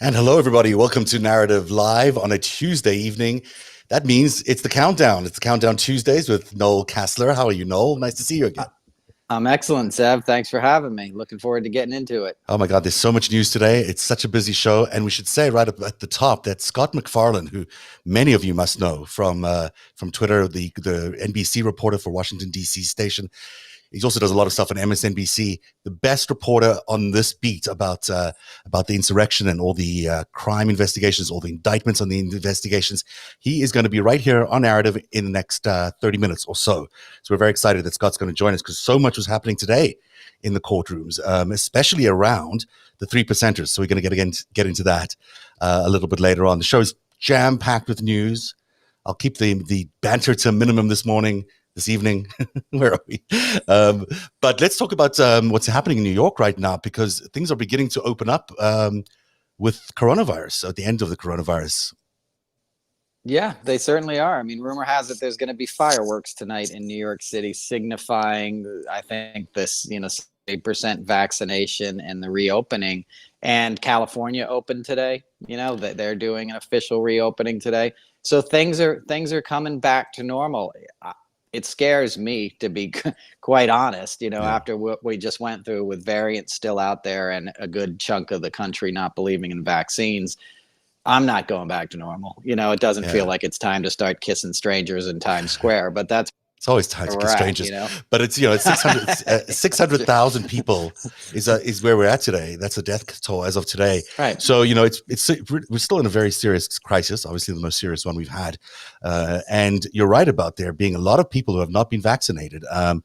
And hello, everybody. Welcome to Narrative Live on a Tuesday evening. That means it's the countdown. It's the Countdown Tuesdays with Noel Kassler. How are you, Noel? Nice to see you again. I'm excellent, Zev. Thanks for having me. Looking forward to getting into it. Oh my God, there's so much news today. It's such a busy show. And we should say right up at the top that Scott MacFarlane, who many of you must know from Twitter, the NBC reporter for Washington, D.C. station. He also does a lot of stuff on MSNBC. The best reporter on this beat about the insurrection and all the crime investigations, all the indictments on the investigations. He is going to be right here on Narrative in the next 30 minutes or so. So we're very excited that Scott's going to join us because so much was happening today in the courtrooms, especially around the 3%ers. So we're going to get into that a little bit later on. The show is jam-packed with news. I'll keep the banter to a minimum this evening. Where are we? But let's talk about what's happening in New York right now, because things are beginning to open up with coronavirus, at the end of the coronavirus. Yeah, they certainly are. I mean, rumor has it there's going to be fireworks tonight in New York City, signifying, I think, this, 8% vaccination and the reopening. And California opened today. That they're doing an official reopening today. So things are coming back to normal. It scares me, to be quite honest, after what we just went through with variants still out there and a good chunk of the country not believing in vaccines. I'm not going back to normal. It doesn't feel like it's time to start kissing strangers in Times Square, but it's always time to kiss strangers. But it's 600,000 people is where we're at today. That's the death toll as of today. Right. So we're still in a very serious crisis, obviously the most serious one we've had. And you're right about there being a lot of people who have not been vaccinated, and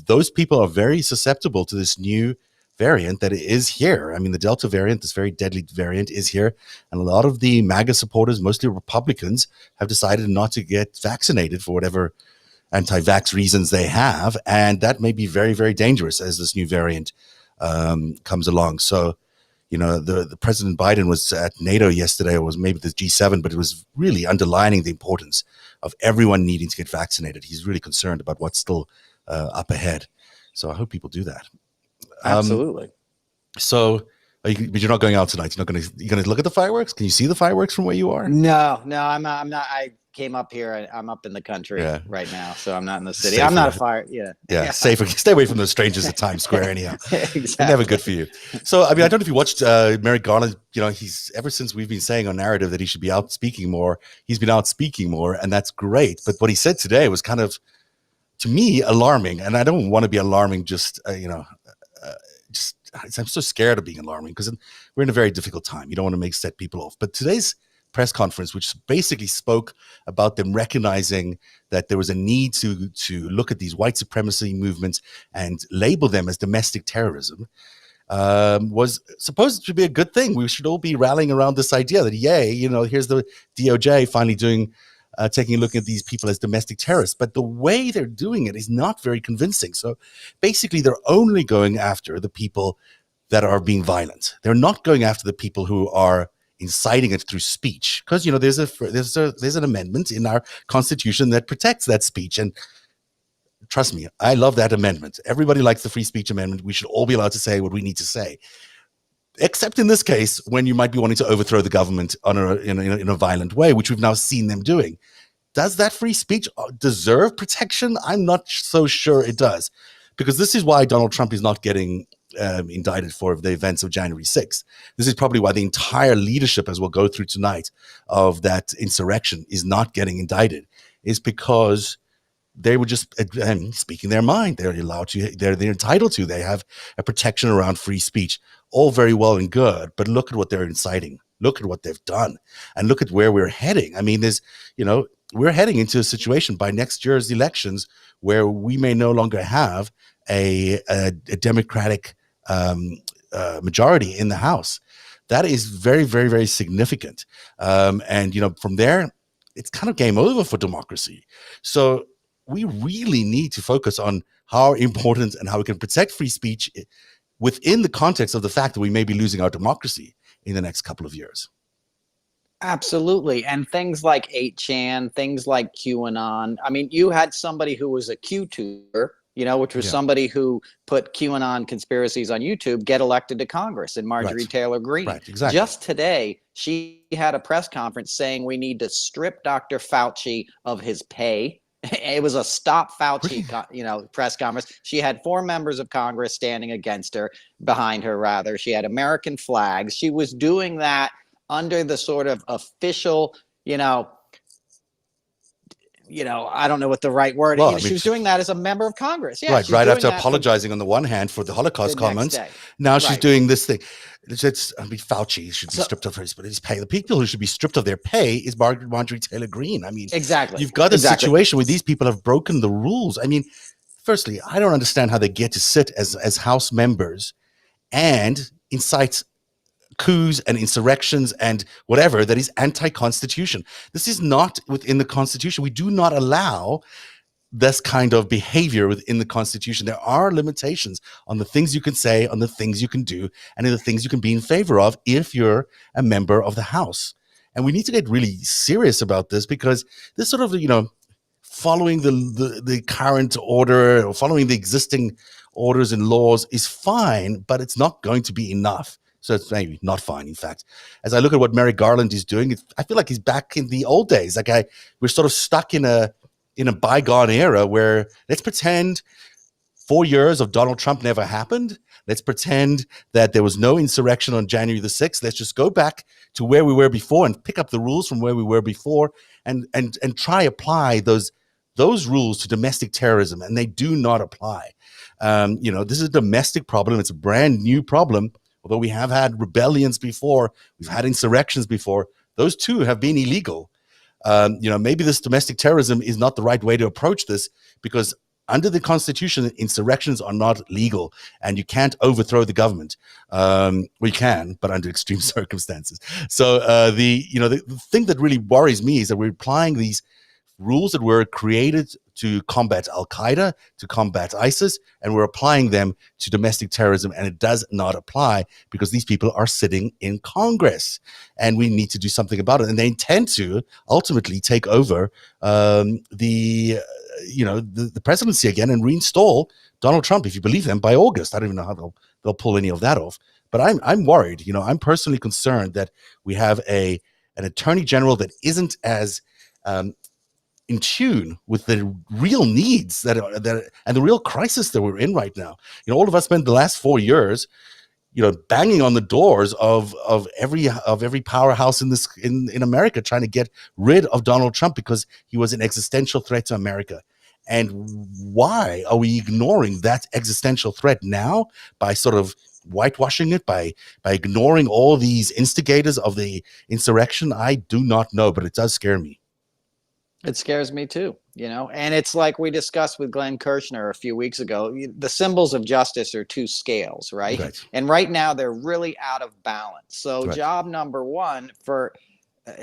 those people are very susceptible to this new variant that is here. I mean, the Delta variant, this very deadly variant, is here, and a lot of the MAGA supporters, mostly Republicans, have decided not to get vaccinated for whatever anti-vax reasons they have, and that may be very, very dangerous as this new variant comes along. So, the President Biden was at NATO yesterday, or was maybe the G7, but it was really underlining the importance of everyone needing to get vaccinated. He's really concerned about what's still up ahead. So I hope people do that. Absolutely. But you're not going out tonight. You're going to look at the fireworks. Can you see the fireworks from where you are? No, I'm not. I came up here. I'm up in the country right now, so I'm not in the city. I'm not a fire. Yeah. Safer. Stay away from those strangers at Times Square. Anyhow, exactly. They're never good for you. So, I mean, I don't know if you watched Merrick Garland. He's, ever since we've been saying on Narrative that he should be out speaking more, he's been out speaking more, and that's great. But what he said today was kind of, to me, alarming. And I don't want to be alarming. I'm so scared of being alarming because we're in a very difficult time. You don't want to set people off. But today's press conference, which basically spoke about them recognizing that there was a need to look at these white supremacy movements and label them as domestic terrorism, was supposed to be a good thing. We should all be rallying around this idea that, here's the DOJ finally taking a look at these people as domestic terrorists. But the way they're doing it is not very convincing. So basically, they're only going after the people that are being violent. They're not going after the people who are inciting it through speech, because there's an amendment in our Constitution that protects that speech. And trust me, I love that amendment. Everybody likes the free speech amendment. We should all be allowed to say what we need to say, except in this case when you might be wanting to overthrow the government in a violent way, which we've now seen them doing. Does that free speech deserve protection? I'm not so sure it does, because this is why Donald Trump is not getting indicted for the events of January 6th. This is probably why the entire leadership, as we'll go through tonight, of that insurrection is not getting indicted, is because they were just speaking their mind. They're allowed to, they're entitled to, they have a protection around free speech. All very well and good, but look at what they're inciting. Look at what they've done, and look at where we're heading. I mean, we're heading into a situation by next year's elections where we may no longer have a Democratic majority in the House. That is very, very, very significant. And from there, it's kind of game over for democracy. So we really need to focus on how important and how we can protect free speech within the context of the fact that we may be losing our democracy in the next couple of years. Absolutely. And things like 8chan, things like QAnon. I mean, you had somebody who was a Q-tuber, which was somebody who put QAnon conspiracies on YouTube, get elected to Congress, and Marjorie Taylor Greene. Right, exactly. Just today, she had a press conference saying we need to strip Dr. Fauci of his pay. It was a Stop Fauci, press conference. She had 4 members of Congress standing behind her rather. She had American flags. She was doing that under the sort of official, I don't know what the right word is. She was doing that as a member of Congress. Yeah, right after apologizing on the one hand for the Holocaust comments. Now she's doing this thing. Fauci should be stripped of his pay. The people who should be stripped of their pay is Marjorie Taylor Greene. I mean, exactly. You've got a situation where these people have broken the rules. I mean, firstly, I don't understand how they get to sit as House members and incite coups and insurrections and whatever that is anti-constitution. This is not within the Constitution. We do not allow this kind of behavior within the Constitution. There are limitations on the things you can say, on the things you can do, and in the things you can be in favor of if you're a member of the House. And we need to get really serious about this, because this sort of, following the current order or following the existing orders and laws is fine, but it's not going to be enough. So it's maybe not fine, in fact. As I look at what Merrick Garland is doing, I feel like he's back in the old days. We're sort of stuck in a bygone era where let's pretend 4 years of Donald Trump never happened. Let's pretend that there was no insurrection on January the 6th. Let's just go back to where we were before and pick up the rules from where we were before and try apply those rules to domestic terrorism. And they do not apply. This is a domestic problem. It's a brand new problem. Although we have had rebellions before, we've had insurrections before, those too have been illegal. Maybe this domestic terrorism is not the right way to approach this, because under the Constitution, insurrections are not legal and you can't overthrow the government. We can, but under extreme circumstances. So the thing that really worries me is that we're applying these rules that were created to combat Al-Qaeda, to combat ISIS, and we're applying them to domestic terrorism, and it does not apply because these people are sitting in Congress, and we need to do something about it. And they intend to ultimately take over the presidency again and reinstall Donald Trump, if you believe them, by August. I don't even know how they'll pull any of that off. But I'm worried. I'm personally concerned that we have an attorney general that isn't as in tune with the real needs that and the real crisis that we're in right now. All of us spent the last 4 years, banging on the doors of every powerhouse in America, trying to get rid of Donald Trump because he was an existential threat to America. And why are we ignoring that existential threat now by sort of whitewashing it, by ignoring all these instigators of the insurrection? I do not know, but it does scare me. It scares me too, and it's like we discussed with Glenn Kirshner a few weeks ago. The symbols of justice are 2 scales, right? And right now they're really out of balance. So job number 1 for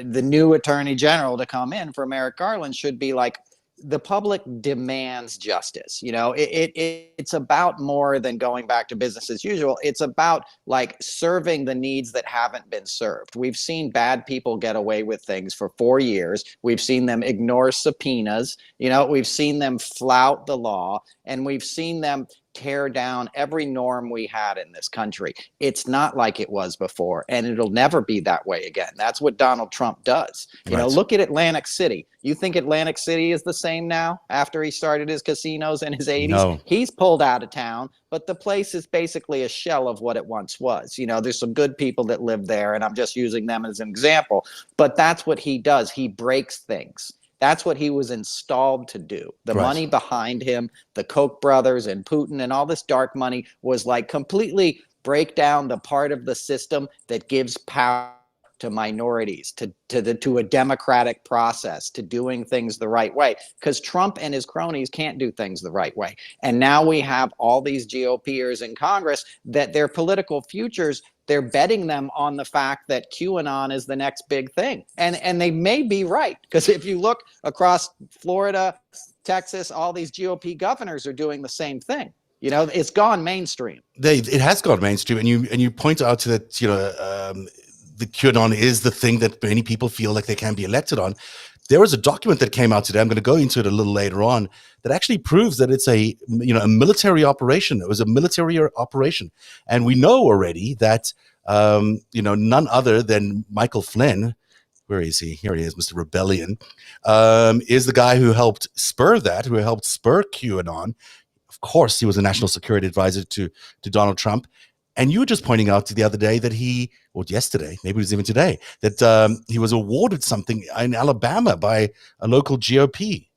the new attorney general to come in, for Merrick Garland, should be like, the public demands justice. It's about more than going back to business as usual. It's about like serving the needs that haven't been served. We've seen bad people get away with things for 4 years. We've seen them ignore subpoenas. We've seen them flout the law, and we've seen them tear down every norm we had in this country. It's not like it was before, and it'll never be that way again. That's what Donald Trump does. Look at Atlantic City. You think Atlantic City is the same now after he started his casinos in his 80s? No. He's pulled out of town, but the place is basically a shell of what it once was. There's some good people that live there, and I'm just using them as an example. But that's what he does. He breaks things. That's what he was installed to do. The money behind him, the Koch brothers and Putin and all this dark money, was like completely break down the part of the system that gives power to minorities, to a democratic process, to doing things the right way. Because Trump and his cronies can't do things the right way. And now we have all these GOPers in Congress that their political futures, they're betting them on the fact that QAnon is the next big thing. And they may be right, because if you look across Florida, Texas, all these GOP governors are doing the same thing. It's gone mainstream. It has gone mainstream, and you point out to that, the QAnon is the thing that many people feel like they can be elected on. there was a document that came out today. I'm going to go into it a little later on, that actually proves that it's a military operation. It was a military operation, and we know already that none other than Michael Flynn. Where is he? Here he is, Mr. Rebellion, is the guy who helped spur QAnon. Of course, he was a national security advisor to Donald Trump. And you were just pointing out the other day that yesterday, maybe it was even today, that he was awarded something in Alabama by a local GOP.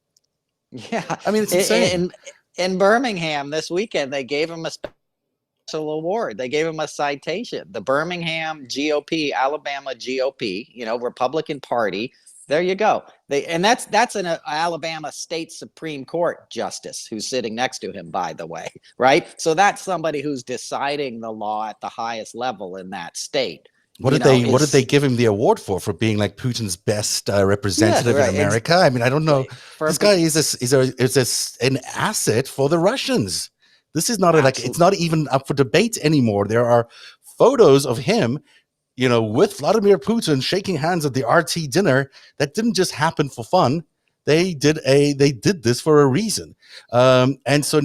Yeah. I mean, it's insane. In Birmingham this weekend, they gave him a special award. They gave him a citation. The Birmingham GOP, Alabama GOP, Republican Party. There you go. That's an Alabama State Supreme Court justice who's sitting next to him, by the way, right? So that's somebody who's deciding the law at the highest level in that state. What did they give him the award for? For being like Putin's best representative in America? I mean, I don't know. This guy is an asset for the Russians. This is not it's not even up for debate anymore. There are photos of him, with Vladimir Putin shaking hands at the RT dinner. That didn't just happen for fun. They did this for a reason. And so,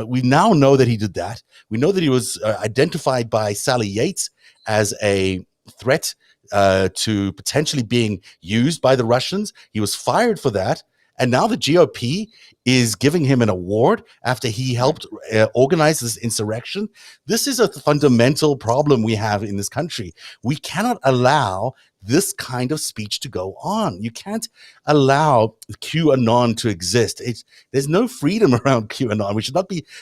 we now know that he did that. We know that he was identified by Sally Yates as a threat to potentially being used by the Russians. He was fired for that. And now the GOP is giving him an award after he helped organize this insurrection. This is a fundamental problem we have in this country. We cannot allow this kind of speech to go on. You can't allow QAnon to exist. There's no freedom around QAnon.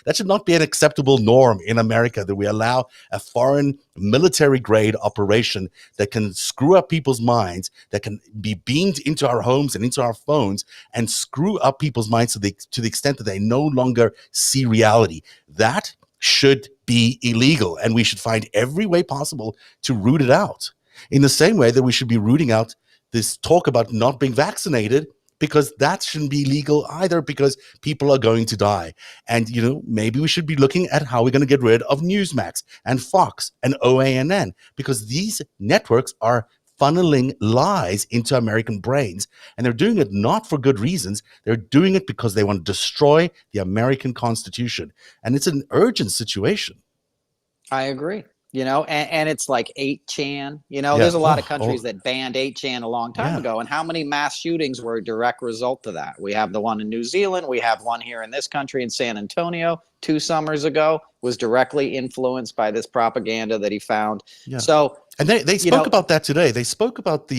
That should not be an acceptable norm in America, that we allow a foreign military grade operation that can screw up people's minds, that can be beamed into our homes and into our phones and screw up people's minds to the extent that they no longer see reality. That should be illegal, and we should find every way possible to root it out. In the same way that we should be rooting out this talk about not being vaccinated, because that shouldn't be legal either, because people are going to die. And, maybe we should be looking at how we're going to get rid of Newsmax and Fox and OANN, because these networks are funneling lies into American brains, and they're doing it not for good reasons. They're doing it because they want to destroy the American Constitution. And it's an urgent situation. I agree. And it's like 8chan. There's a lot of countries that banned 8chan a long time ago. And how many mass shootings were a direct result of that? We have the one in New Zealand. We have one here in this country in San Antonio 2 summers ago, was directly influenced by this propaganda that he found. Yeah. So, and they spoke about that today. They spoke about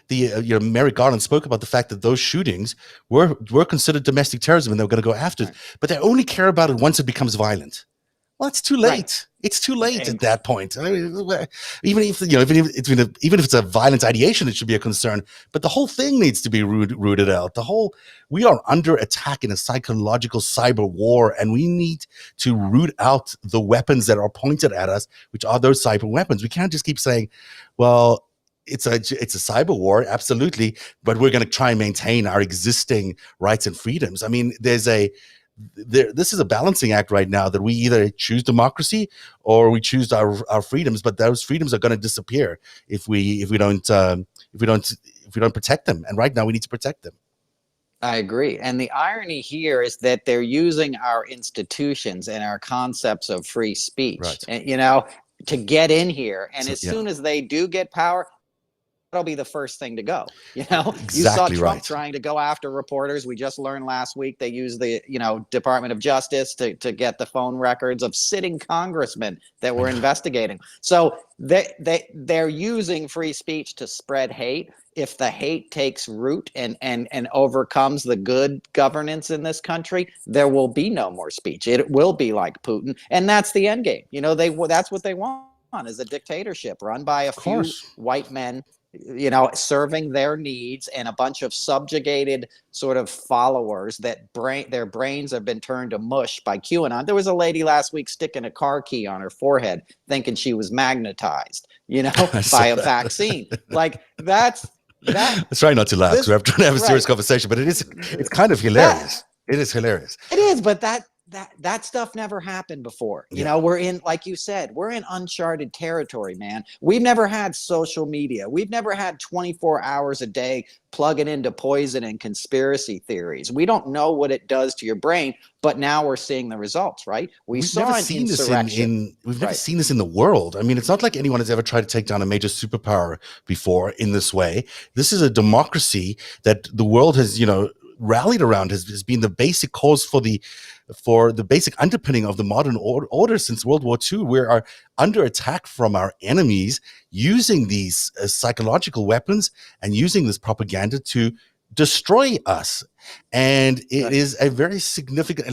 Merrick Garland spoke about the fact that those shootings were considered domestic terrorism, and they were going to go after it. But they only care about it once it becomes violent. Well, it's too late. Right. It's too late at that point. I mean, even if it's a violent ideation, it should be a concern. But the whole thing needs to be rooted out. We are under attack in a psychological cyber war, and we need to root out the weapons that are pointed at us, which are those cyber weapons. We can't just keep saying, well, it's a cyber war, absolutely, but we're going to try and maintain our existing rights and freedoms. I mean, this is a balancing act right now, that we either choose democracy or we choose our freedoms, but those freedoms are going to disappear if we don't protect them. And right now we need to protect them. I agree. And the irony here is that they're using our institutions and our concepts of free speech, right, and, to get in here. And as soon as they do get power, that'll be the first thing to go. Exactly. You saw Trump right. trying to go after reporters. We just learned last week they used the Department of Justice to get the phone records of sitting congressmen that were investigating. So they're using free speech to spread hate. If the hate takes root and overcomes the good governance in this country, there will be no more speech. It will be like Putin, and that's the end game. That's what they want, is a dictatorship run by a few white men, serving their needs, and a bunch of subjugated sort of followers that their brains have been turned to mush by QAnon. There was a lady last week sticking a car key on her forehead, thinking she was magnetized, by a vaccine. Like that's that. Let's try not to laugh. We're trying to have a serious conversation, but it's kind of hilarious. It is hilarious. It is, but that stuff never happened before. You Yeah. know, we're in, like you said, we're in uncharted territory, man. We've never had social media. We've never had 24 hours a day plugging into poison and conspiracy theories. We don't know what it does to your brain, but now we're seeing the results, right? We've never seen this we've never seen this in the world. I mean, it's not like anyone has ever tried to take down a major superpower before in this way. This is a democracy that the world has, rallied around, has been the basic cause for the basic underpinning of the modern order since World War II. We are under attack from our enemies using these psychological weapons and using this propaganda to destroy us. And it is a very significant,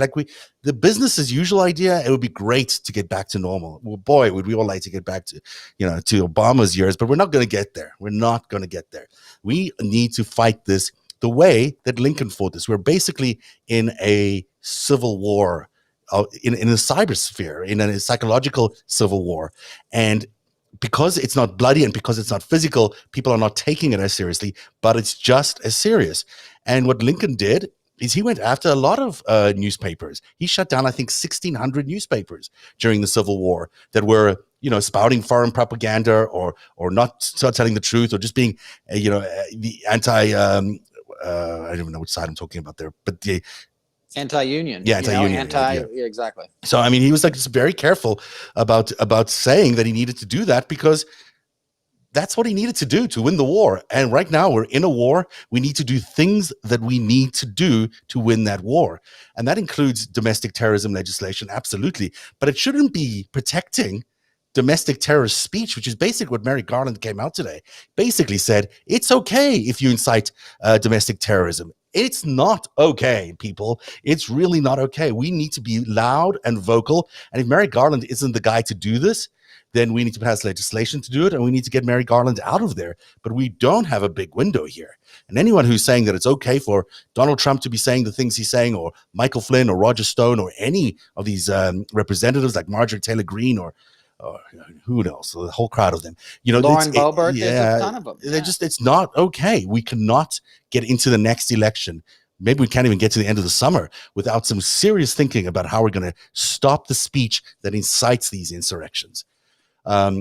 the business as usual idea. It would be great to get back to normal. Well, boy, would we all like to get back to, to Obama's years, but we're not going to get there. We're not going to get there. We need to fight this the way that Lincoln fought this. We're basically in a civil war, in a cybersphere, in a psychological civil war. And because it's not bloody and because it's not physical, people are not taking it as seriously, but it's just as serious. And what Lincoln did is he went after a lot of newspapers. He shut down, I think, 1,600 newspapers during the Civil War that were, spouting foreign propaganda or not telling the truth or just being, the anti, I don't even know which side I'm talking about there, but the anti-union. Yeah, anti-union. Yeah, exactly. So, I mean, he was just very careful about saying that he needed to do that because that's what he needed to do to win the war. And right now we're in a war. We need to do things that we need to do to win that war. And that includes domestic terrorism legislation, absolutely. But it shouldn't be protecting domestic terrorist speech, which is basically what Merrick Garland came out today, basically said, it's okay if you incite domestic terrorism. It's not okay, people. It's really not okay. We need to be loud and vocal. And if Merrick Garland isn't the guy to do this, then we need to pass legislation to do it, and we need to get Merrick Garland out of there. But we don't have a big window here. And anyone who's saying that it's okay for Donald Trump to be saying the things he's saying, or Michael Flynn or Roger Stone or any of these representatives like Marjorie Taylor Greene or who knows, the whole crowd of them, Lauren Boebert, there's a ton of them. They're just, it's not okay. We cannot get into the next election. Maybe we can't even get to the end of the summer without some serious thinking about how we're going to stop the speech that incites these insurrections. Let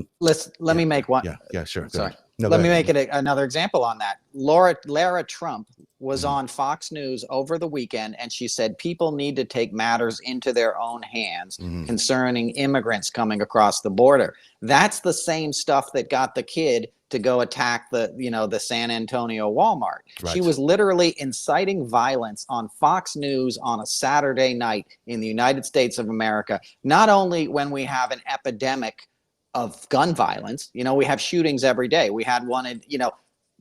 me make one. Yeah, sure. Sorry. Let me make it another example on that. Lara Trump was on Fox News over the weekend, and she said people need to take matters into their own hands concerning immigrants coming across the border. That's the same stuff that got the kid to go attack the San Antonio Walmart. Right. She was literally inciting violence on Fox News on a Saturday night in the United States of America, not only when we have an epidemic of gun violence. We have shootings every day. We had one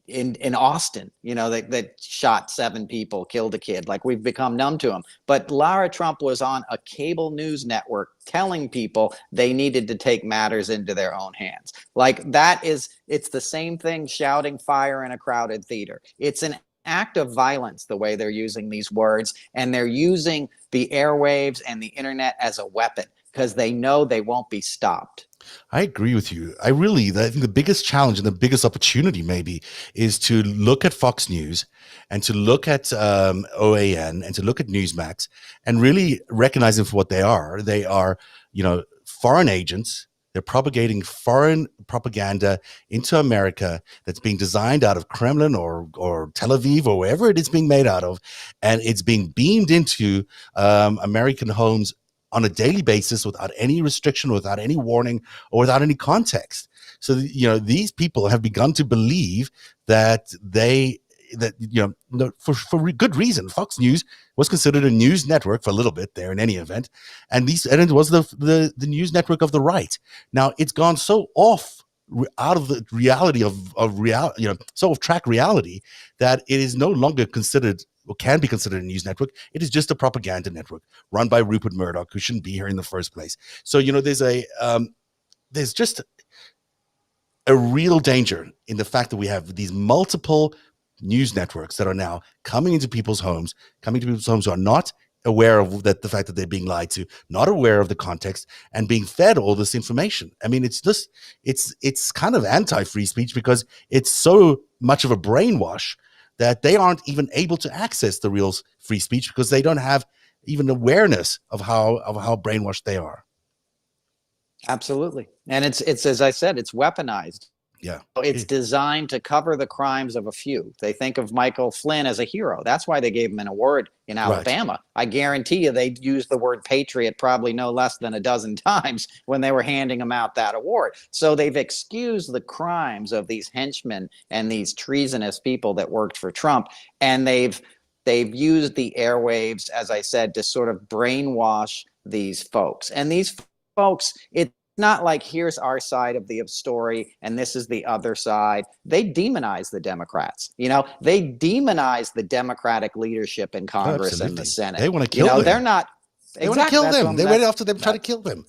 in Austin, that shot 7 people, killed a kid. Like, we've become numb to them. But Lara Trump was on a cable news network telling people they needed to take matters into their own hands. Like, it's the same thing shouting fire in a crowded theater. It's an act of violence, the way they're using these words, and they're using the airwaves and the internet as a weapon because they know they won't be stopped. I agree with you. I think the biggest challenge and the biggest opportunity maybe is to look at Fox News and to look at OAN and to look at Newsmax and really recognize them for what they are. They are, foreign agents. They're propagating foreign propaganda into America that's being designed out of Kremlin or Tel Aviv or wherever it is being made out of. And it's being beamed into American homes on a daily basis without any restriction, without any warning, or without any context. So, these people have begun to believe that for good reason. Fox News was considered a news network for a little bit there in any event. And it was the news network of the right. Now it's gone so out of the reality so off track reality that it is no longer considered or can be considered a news network. It is just a propaganda network run by Rupert Murdoch, who shouldn't be here in the first place. So, there's just a real danger in the fact that we have these multiple news networks that are now coming into people's homes who are not aware of the fact that they're being lied to, not aware of the context, and being fed all this information. I mean, it's kind of anti-free speech because it's so much of a brainwash that they aren't even able to access the real free speech because they don't have even awareness of how brainwashed they are. Absolutely. And it's as I said, it's weaponized. Yeah. It's designed to cover the crimes of a few. They think of Michael Flynn as a hero. That's why they gave him an award in Alabama. Right. I guarantee you they used the word patriot probably no less than a dozen times when they were handing him out that award. So they've excused the crimes of these henchmen and these treasonous people that worked for Trump. And they've used the airwaves, as I said, to sort of brainwash these folks. And these folks, it's not like here's our side of the story and this is the other side. They demonize the Democrats. They demonize the Democratic leadership in Congress and the Senate. They want to kill them. They're not. They want to kill them. They went after them, try to kill them.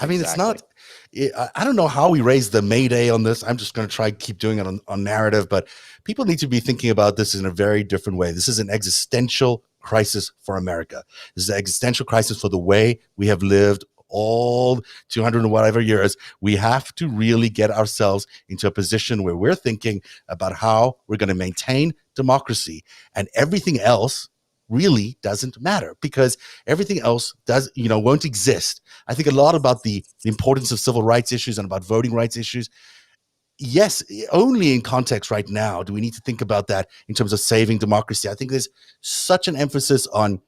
I mean, it's not. I don't know how we raise the Mayday on this. I'm just going to try to keep doing it on narrative, but people need to be thinking about this in a very different way. This is an existential crisis for America. This is an existential crisis for the way we have lived all 200 and whatever years. We have to really get ourselves into a position where we're thinking about how we're going to maintain democracy, and everything else really doesn't matter, because everything else won't exist. I think a lot about the importance of civil rights issues and about voting rights issues. Yes, only in context right now do we need to think about that in terms of saving democracy. I think there's such an emphasis on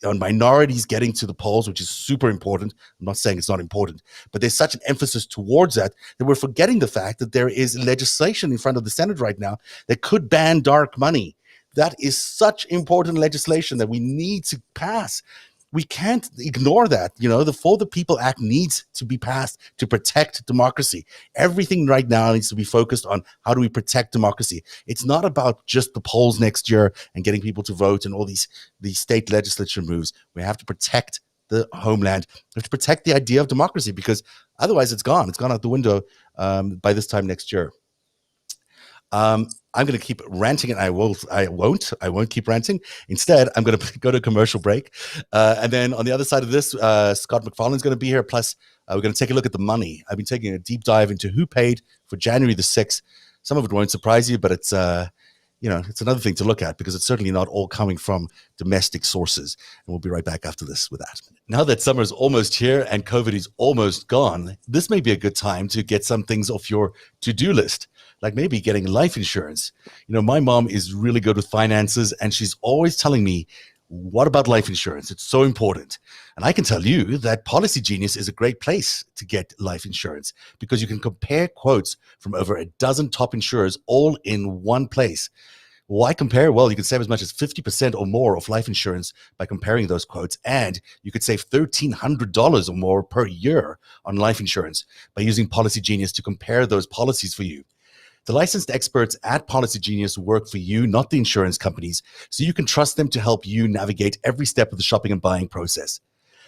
minorities getting to the polls, which is super important. I'm not saying it's not important, but there's such an emphasis towards that we're forgetting the fact that there is legislation in front of the Senate right now that could ban dark money. That is such important legislation that we need to pass. We can't ignore that. The For the People Act needs to be passed to protect democracy. Everything right now needs to be focused on how do we protect democracy. It's not about just the polls next year and getting people to vote and all these state legislature moves. We have to protect the homeland. We have to protect the idea of democracy, because otherwise it's gone. It's gone out the window by this time next year. I'm going to keep ranting, and I won't keep ranting. Instead, I'm going to go to a commercial break. And then on the other side of this, Scott McFarlane's going to be here. Plus, we're going to take a look at the money. I've been taking a deep dive into who paid for January the 6th. Some of it won't surprise you, but it's another thing to look at, because it's certainly not all coming from domestic sources. And we'll be right back after this with that. Now that summer is almost here and COVID is almost gone, this may be a good time to get some things off your to-do list, like maybe getting life insurance. My mom is really good with finances, and she's always telling me, what about life insurance? It's so important. And I can tell you that Policy Genius is a great place to get life insurance, because you can compare quotes from over a dozen top insurers all in one place. Why compare? Well, you can save as much as 50% or more of life insurance by comparing those quotes, and you could save $1,300 or more per year on life insurance by using Policy Genius to compare those policies for you. The licensed experts at Policy Genius work for you, not the insurance companies, so you can trust them to help you navigate every step of the shopping and buying process.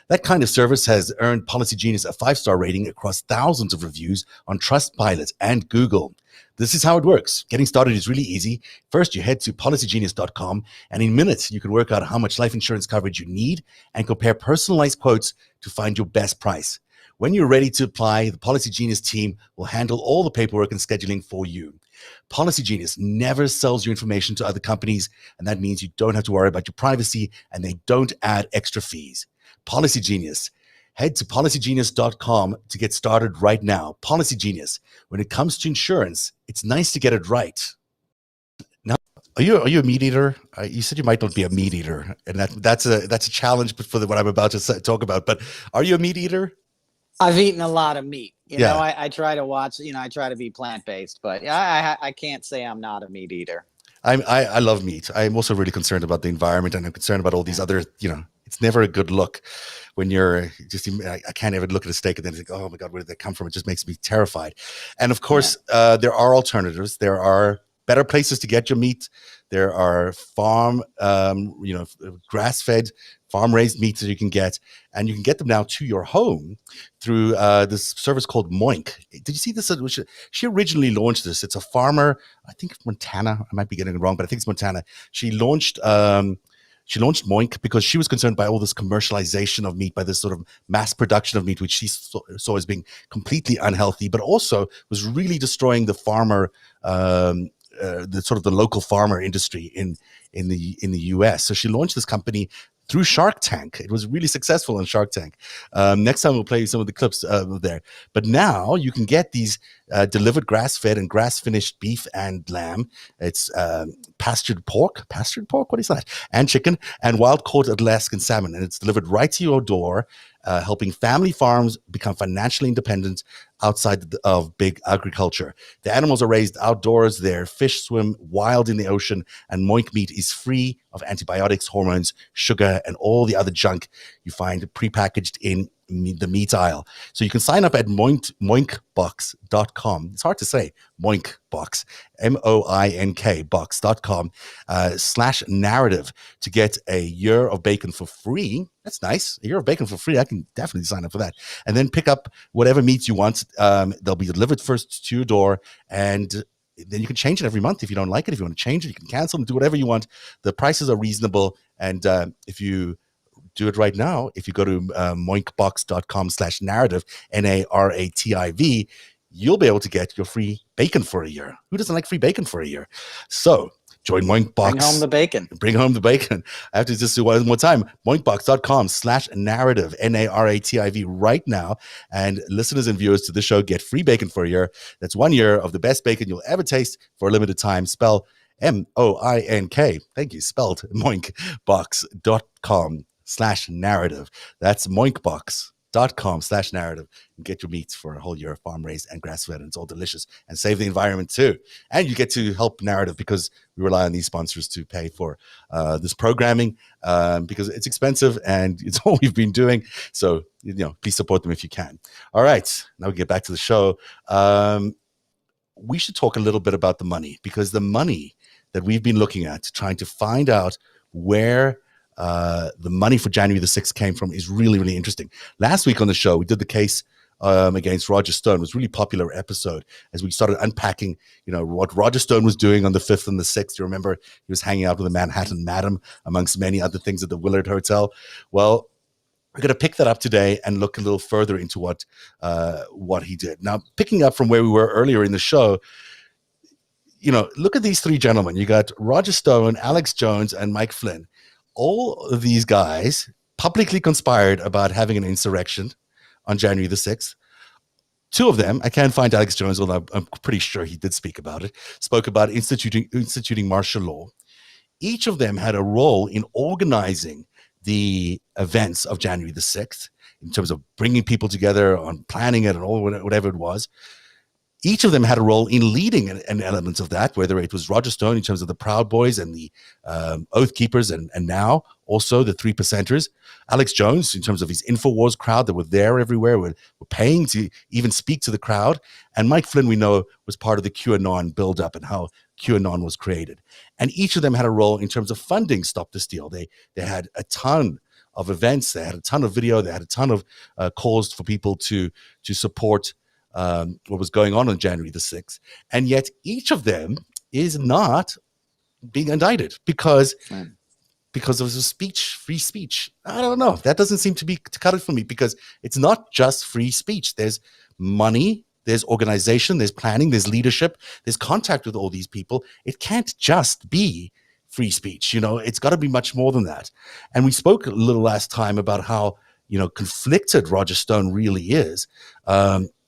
That kind of service has earned Policy Genius a 5-star rating across thousands of reviews on Trustpilot and Google. This is how it works. Getting started is really easy. First, you head to policygenius.com, and in minutes, you can work out how much life insurance coverage you need and compare personalized quotes to find your best price. When you're ready to apply, the Policy Genius team will handle all the paperwork and scheduling for you. Policy Genius never sells your information to other companies, and that means you don't have to worry about your privacy, and they don't add extra fees. Policy Genius. Head to policygenius.com to get started right now. Policy Genius. When it comes to insurance, it's nice to get it right. Now, are you a meat eater? You said you might not be a meat eater, and that's a challenge for what I'm about to talk about. But are you a meat eater? I've eaten a lot of meat. I try to watch. I try to be plant-based, but I can't say I'm not a meat eater. I love meat. I'm also really concerned about the environment, and I'm concerned about all these other. It's never a good look when you're just. I can't even look at a steak and then think, oh my God, where did that come from? It just makes me terrified. And of course, there are alternatives. There are better places to get your meat. There are farm, grass-fed, farm-raised meats that you can get, and you can get them now to your home through this service called Moink. Did you see this? She originally launched this. It's a farmer, I think Montana. I might be getting it wrong, but I think it's Montana. She launched Moink because she was concerned by all this commercialization of meat, by this sort of mass production of meat, which she saw as being completely unhealthy, but also was really destroying the farmer. The local farmer industry in the US. So she launched this company through Shark Tank. It was really successful on Shark Tank. Next time we'll play you some of the clips there. But now you can get these delivered grass-fed and grass-finished beef and lamb. It's pastured pork. What is that? And chicken and wild-caught Alaskan salmon. And it's delivered right to your door, helping family farms become financially independent outside of big agriculture. The animals are raised outdoors. Their fish swim wild in the ocean, and Moink meat is free of antibiotics, hormones, sugar, and all the other junk you find prepackaged in the meat aisle. So you can sign up at moinkbox.com. It's hard to say, Moinkbox, M-O-I-N-K box.com /narrative to get a year of bacon for free. That's nice. A year of bacon for free. I can definitely sign up for that. And then pick up whatever meats you want. They'll be delivered first to your door, and then you can change it every month if you don't like it. If you want to change it, you can cancel and do whatever you want. The prices are reasonable. And if you do it right now, if you go to moinkbox.com /narrative, NARATIV, you'll be able to get your free bacon for a year. Who doesn't like free bacon for a year? So join Moinkbox. Bring home the bacon. Bring home the bacon. I have to just do one more time. Moinkbox.com /narrative, NARATIV right now. And listeners and viewers to the show get free bacon for a year. That's 1 year of the best bacon you'll ever taste for a limited time. Spell MOINK. Thank you. Spelled moinkbox.com /narrative. That's moinkbox.com /narrative, and get your meats for a whole year of farm raised and grass fed, and it's all delicious and save the environment too. And you get to help Narrative because we rely on these sponsors to pay for this programming because it's expensive and it's all we've been doing. So, please support them if you can. All right, now we get back to the show. We should talk a little bit about the money, because the money that we've been looking at, trying to find out where the money for January the 6th came from, is really, really interesting. Last week on the show, we did the case against Roger Stone. It was a really popular episode as we started unpacking, what Roger Stone was doing on the 5th and the 6th. You remember he was hanging out with the Manhattan Madam, amongst many other things, at the Willard Hotel. Well, we're going to pick that up today and look a little further into what he did. Now, picking up from where we were earlier in the show, look at these three gentlemen. You got Roger Stone, Alex Jones, and Mike Flynn. All of these guys publicly conspired about having an insurrection on January the 6th. Two of them, I can't find Alex Jones, although I'm pretty sure he did speak about it, spoke about instituting martial law. Each of them had a role in organizing the events of January the 6th in terms of bringing people together, on planning it, and all whatever it was. Each of them had a role in leading an element of that, whether it was Roger Stone in terms of the Proud Boys and the Oath Keepers, and now also the 3%ers. Alex Jones in terms of his InfoWars crowd that were there everywhere, were paying to even speak to the crowd. And Mike Flynn, we know, was part of the QAnon buildup and how QAnon was created. And each of them had a role in terms of funding Stop the Steal. They had a ton of events. They had a ton of video. They had a ton of calls for people to support what was going on January the 6th. And yet each of them is not being indicted because of free speech. I don't know. That doesn't seem to cut it for me, because it's not just free speech. There's money, there's organization, there's planning, there's leadership, there's contact with all these people. It can't just be free speech. It's got to be much more than that. And we spoke a little last time about how, conflicted Roger Stone really is.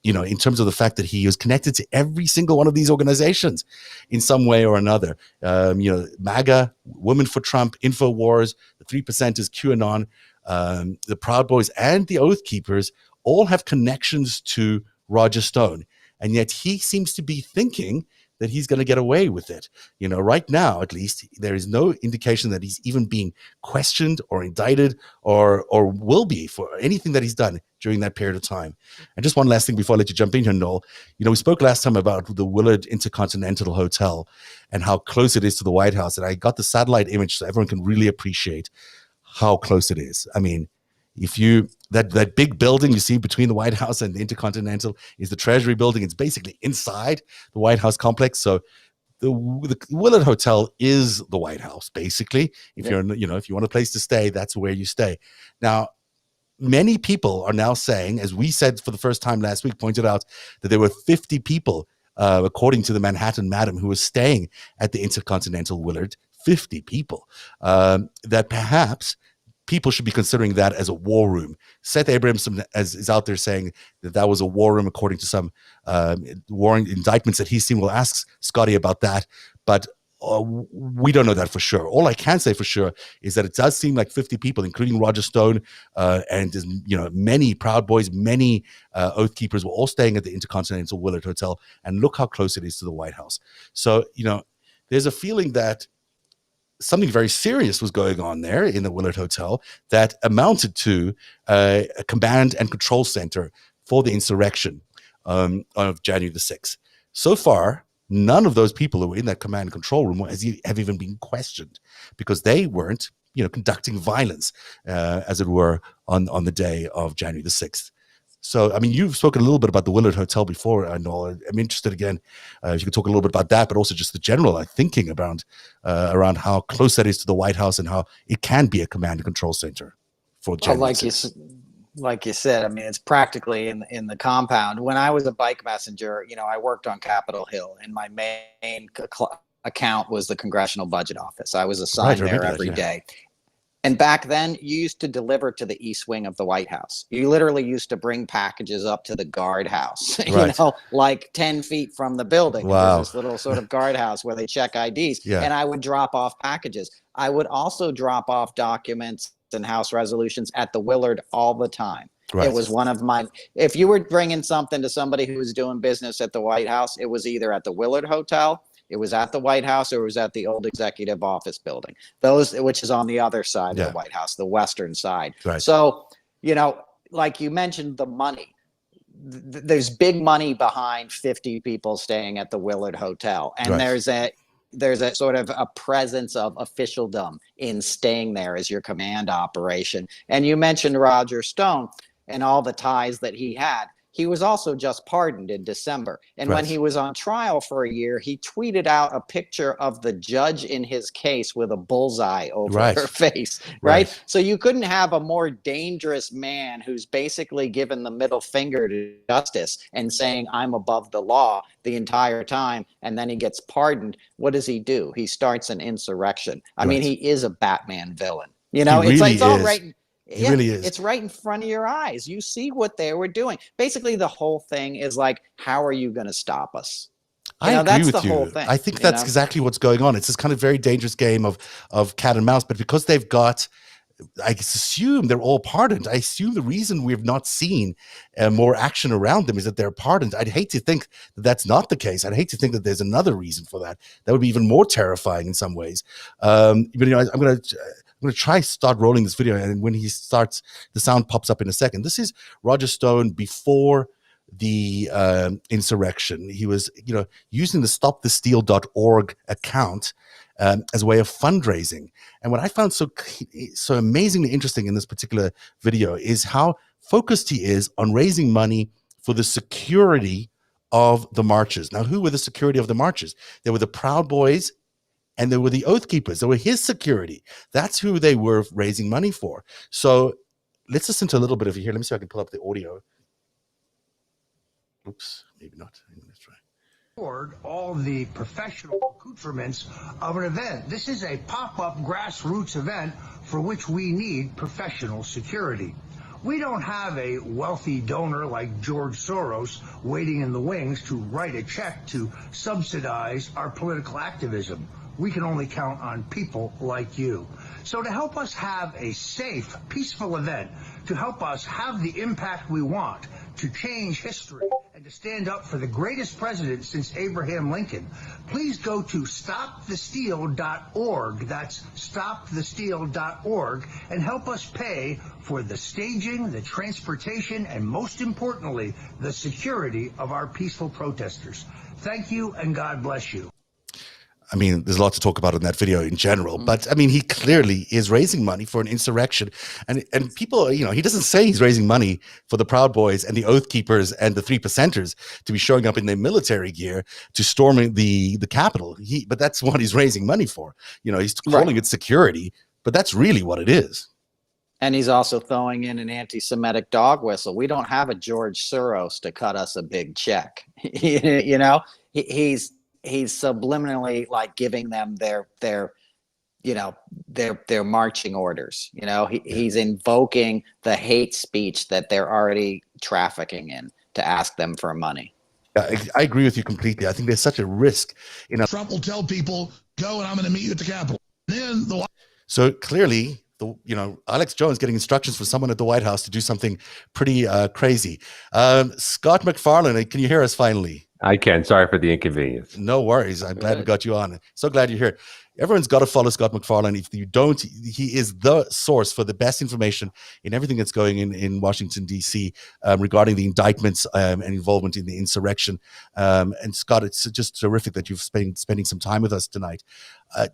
In terms of the fact that he was connected to every single one of these organizations in some way or another. MAGA, Women for Trump, InfoWars, the 3%ers, QAnon, the Proud Boys, and the Oath Keepers all have connections to Roger Stone. And yet he seems to be thinking that he's going to get away with it. Right now, at least, there is no indication that he's even being questioned or indicted or will be for anything that he's done during that period of time. And just one last thing before I let you jump in here, Noel. We spoke last time about the Willard Intercontinental Hotel and how close it is to the White House. And I got the satellite image so everyone can really appreciate how close it is. I mean, that big building you see between the White House and the Intercontinental is the Treasury building. It's basically inside the White House complex. So the Willard Hotel is the White House, basically. If you want a place to stay, that's where you stay. Now, many people are now saying, as we said for the first time last week, pointed out that there were 50 people, according to the Manhattan Madam, who were staying at the Intercontinental Willard, 50 people, that perhaps people should be considering that as a war room. Seth Abrahamson is out there saying that that was a war room, according to some warrant indictments that he's seen. We'll ask Scotty about that, but we don't know that for sure. All I can say for sure is that it does seem like 50 people, including Roger Stone and many Proud Boys, many Oath Keepers, were all staying at the Intercontinental Willard Hotel. And look how close it is to the White House. So, there's a feeling that something very serious was going on there in the Willard Hotel that amounted to a command and control center for the insurrection of January the 6th. So far, none of those people who were in that command and control room have even been questioned, because they weren't, conducting violence, as it were, on the day of January the 6th. So, I mean, you've spoken a little bit about the Willard Hotel before. I know I'm interested again, if you could talk a little bit about that, but also just the general thinking around how close that is to the White House and how it can be a command and control center for January. Like you said, I mean, it's practically in the compound. When I was a bike messenger, I worked on Capitol Hill, and my main account was the Congressional Budget Office. I was assigned there every day. And back then, you used to deliver to the east wing of the White House. You literally used to bring packages up to the guardhouse, like 10 feet from the building. Wow. There's this little sort of guardhouse where they check IDs. Yeah. And I would drop off packages. I would also drop off documents and House resolutions at the Willard all the time. Right. It was one of my, if you were bringing something to somebody who was doing business at the White House, it was either at the Willard Hotel, it was at the White House, or it was at the old executive office building, which is on the other side of the White House, the western side. Right. So, like you mentioned, the money, there's big money behind 50 people staying at the Willard Hotel. And there's a sort of a presence of officialdom in staying there as your command operation. And you mentioned Roger Stone and all the ties that he had. He was also just pardoned in December. And when he was on trial for a year, he tweeted out a picture of the judge in his case with a bullseye over her face, right? So you couldn't have a more dangerous man who's basically given the middle finger to justice and saying, I'm above the law the entire time. And then he gets pardoned. What does he do? He starts an insurrection. I mean, he is a Batman villain. It's all right. It really is. It's right in front of your eyes. You see what they were doing. Basically, the whole thing is like, how are you going to stop us? I agree with you. Whole thing, I think that's exactly what's going on. It's this kind of very dangerous game of cat and mouse. But because they've got, I assume they're all pardoned. I assume the reason we've not seen more action around them is that they're pardoned. I'd hate to think that that's not the case. I'd hate to think that there's another reason for that. That would be even more terrifying in some ways. But I'm going to try start rolling this video, and when he starts, the sound pops up in a second. This is Roger Stone before the insurrection. He was, using the stopthesteal.org account as a way of fundraising. And what I found so amazingly interesting in this particular video is how focused he is on raising money for the security of the marches. Now, who were the security of the marches? There were the Proud Boys, and there were the Oath Keepers. They were his security. That's who they were raising money for. So let's listen to a little bit of it here. Let me see if I can pull up the audio. Oops, maybe not. Let's try. All the professional accoutrements of an event. This is a pop-up grassroots event for which we need professional security. We don't have a wealthy donor like George Soros waiting in the wings to write a check to subsidize our political activism. We can only count on people like you. So to help us have a safe, peaceful event, to help us have the impact we want, to change history, and to stand up for the greatest president since Abraham Lincoln, please go to stopthesteal.org. That's stopthesteal.org, and help us pay for the staging, the transportation, and most importantly, the security of our peaceful protesters. Thank you, and God bless you. I mean, there's a lot to talk about in that video in general, but I mean, he clearly is raising money for an insurrection, and people, he doesn't say he's raising money for the Proud Boys and the Oath Keepers and the 3%ers to be showing up in their military gear to storming the Capitol. But that's what he's raising money for. He's calling it security, but that's really what it is. And he's also throwing in an anti-Semitic dog whistle. We don't have a George Soros to cut us a big check. He's subliminally like giving them their their marching orders. He's invoking the hate speech that they're already trafficking in to ask them for money. I agree with you completely. I think there's such a risk Trump will tell people, go and I'm going to meet you at the Capitol. Then So clearly, Alex Jones getting instructions from someone at the White House to do something pretty crazy. Scott MacFarlane, can you hear us finally? I can. Sorry for the inconvenience. No worries. I'm glad we got you on. So glad you're here. Everyone's got to follow Scott MacFarlane. If you don't, he is the source for the best information in everything that's going in Washington, D.C. Regarding the indictments and involvement in the insurrection. And Scott, it's just terrific that you've spending some time with us tonight.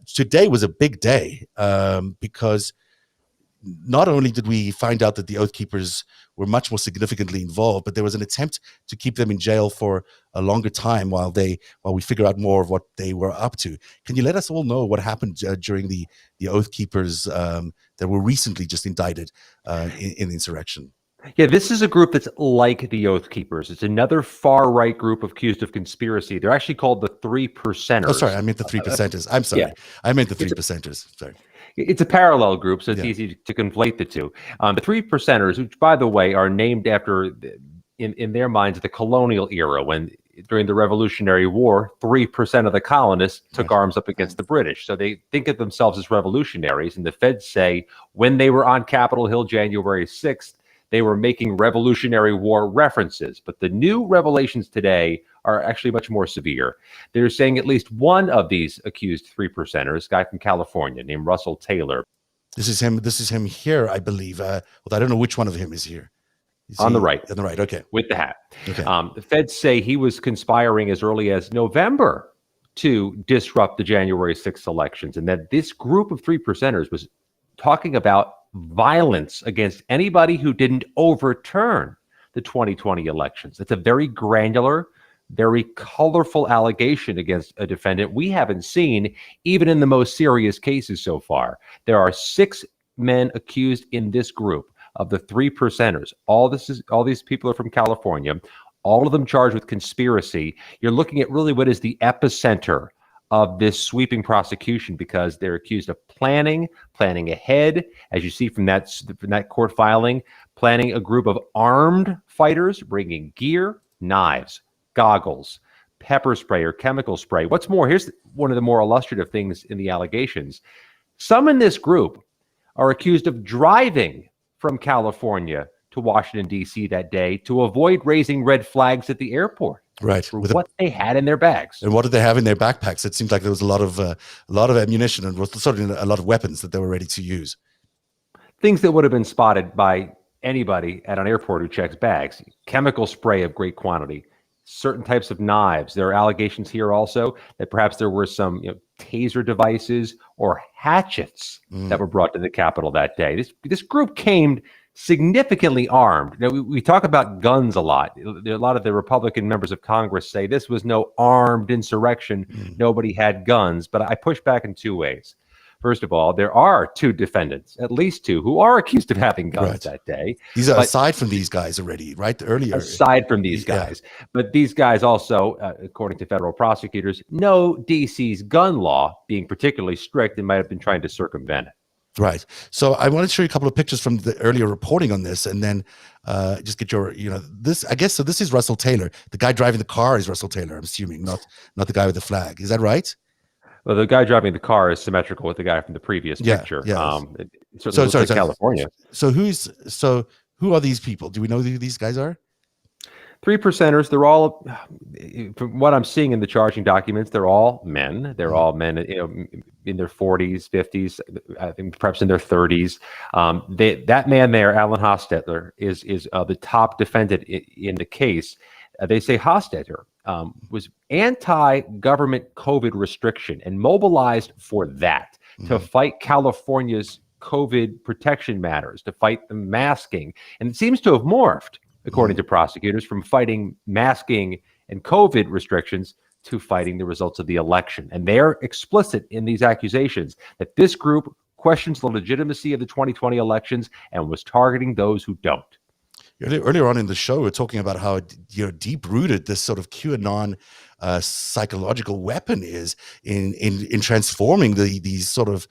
Today was a big day because not only did we find out that the Oath Keepers were much more significantly involved, but there was an attempt to keep them in jail for a longer time while we figure out more of what they were up to. Can you let us all know what happened during the Oath Keepers that were recently just indicted in the insurrection? Yeah, this is a group that's like the Oath Keepers. It's another far-right group accused of conspiracy. They're actually called the Three Percenters. Oh, sorry, I meant the Three Percenters. I'm sorry. Yeah. I meant the Three Percenters. Sorry. It's a parallel group, so it's easy to conflate the two. The Three Percenters, which, by the way, are named after, in their minds, the colonial era, when during the Revolutionary War, 3% of the colonists took arms up against the British. So they think of themselves as revolutionaries, and the feds say when they were on Capitol Hill January 6th, they were making Revolutionary War references. But the new revelations today are actually much more severe. They're saying at least one of these accused 3%ers, a guy from California named Russell Taylor. This is him here, I believe. Well, I don't know which one of him is here. On the right. On the right, okay. With the hat. Okay. The feds say he was conspiring as early as November to disrupt the January 6th elections, and that this group of 3%ers was talking about violence against anybody who didn't overturn the 2020 elections. It's a very granular, very colorful allegation against a defendant we haven't seen even in the most serious cases so far. There are 6 men accused in this group of the 3%ers. All these people are from California, all of them charged with conspiracy. You're looking at really what is the epicenter of this sweeping prosecution, because they're accused of planning ahead, as you see from that court filing, planning a group of armed fighters, bringing gear, knives, goggles, pepper spray or chemical spray. What's more, here's one of the more illustrative things in the allegations. Some in this group are accused of driving from California to Washington, D.C. that day to avoid raising red flags at the airport. Right. For what they had in their bags. And what did they have in their backpacks? It seems like there was a lot of ammunition and certainly a lot of weapons that they were ready to use. Things that would have been spotted by anybody at an airport who checks bags. Chemical spray of great quantity. Certain types of knives. There are allegations here also that perhaps there were some taser devices or hatchets that were brought to the Capitol that day. This group came significantly armed. We talk about guns a lot. A lot of the Republican members of Congress say this was no armed insurrection. Nobody had guns. But I push back in 2 ways. First of all, there are 2 defendants, at least 2, who are accused of having guns that day. These are aside from these guys already, right? Earlier. Aside from these guys. Yeah. But these guys also, according to federal prosecutors, know D.C.'s gun law being particularly strict and might have been trying to circumvent it. Right. So I want to show you a couple of pictures from the earlier reporting on this, and then just get your, this, I guess, so this is Russell Taylor. The guy driving the car is Russell Taylor, I'm assuming, not the guy with the flag. Is that right? Well, the guy driving the car is symmetrical with the guy from the previous picture. Yeah. Sorry, California. So who are these people? Do we know who these guys are? 3%ers, they're all, from what I'm seeing in the charging documents, they're all men. They're all men, in their 40s, 50s, I think perhaps in their 30s. That man there, Alan Hostetler, is the top defendant in the case. They say Hostetler was anti-government COVID restriction and mobilized for that, to fight California's COVID protection matters, to fight the masking. And it seems to have morphed, according to prosecutors, from fighting masking and COVID restrictions to fighting the results of the election. And they're explicit in these accusations that this group questions the legitimacy of the 2020 elections and was targeting those who don't. Earlier on in the show, we we're talking about how deep rooted this sort of QAnon psychological weapon is in transforming these sort of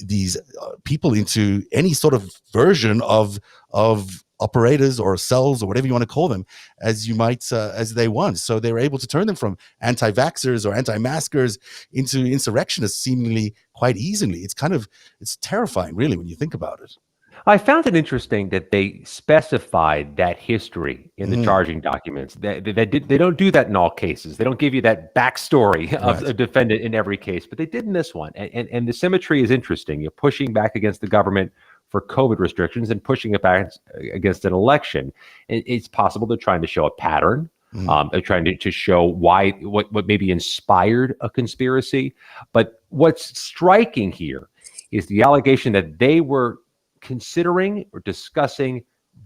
these people into any sort of version of operators or cells or whatever you want to call them as they want. So they were able to turn them from anti-vaxxers or anti-maskers into insurrectionists seemingly quite easily. It's terrifying, really, when you think about it. I found it interesting that they specified that history in the charging documents. They don't do that in all cases. They don't give you that backstory of a defendant in every case, but they did in this one. And the symmetry is interesting. You're pushing back against the government for COVID restrictions and pushing it back against an election. It's possible they're trying to show a pattern. They're trying to show what maybe inspired a conspiracy. But what's striking here is the allegation that they were considering or discussing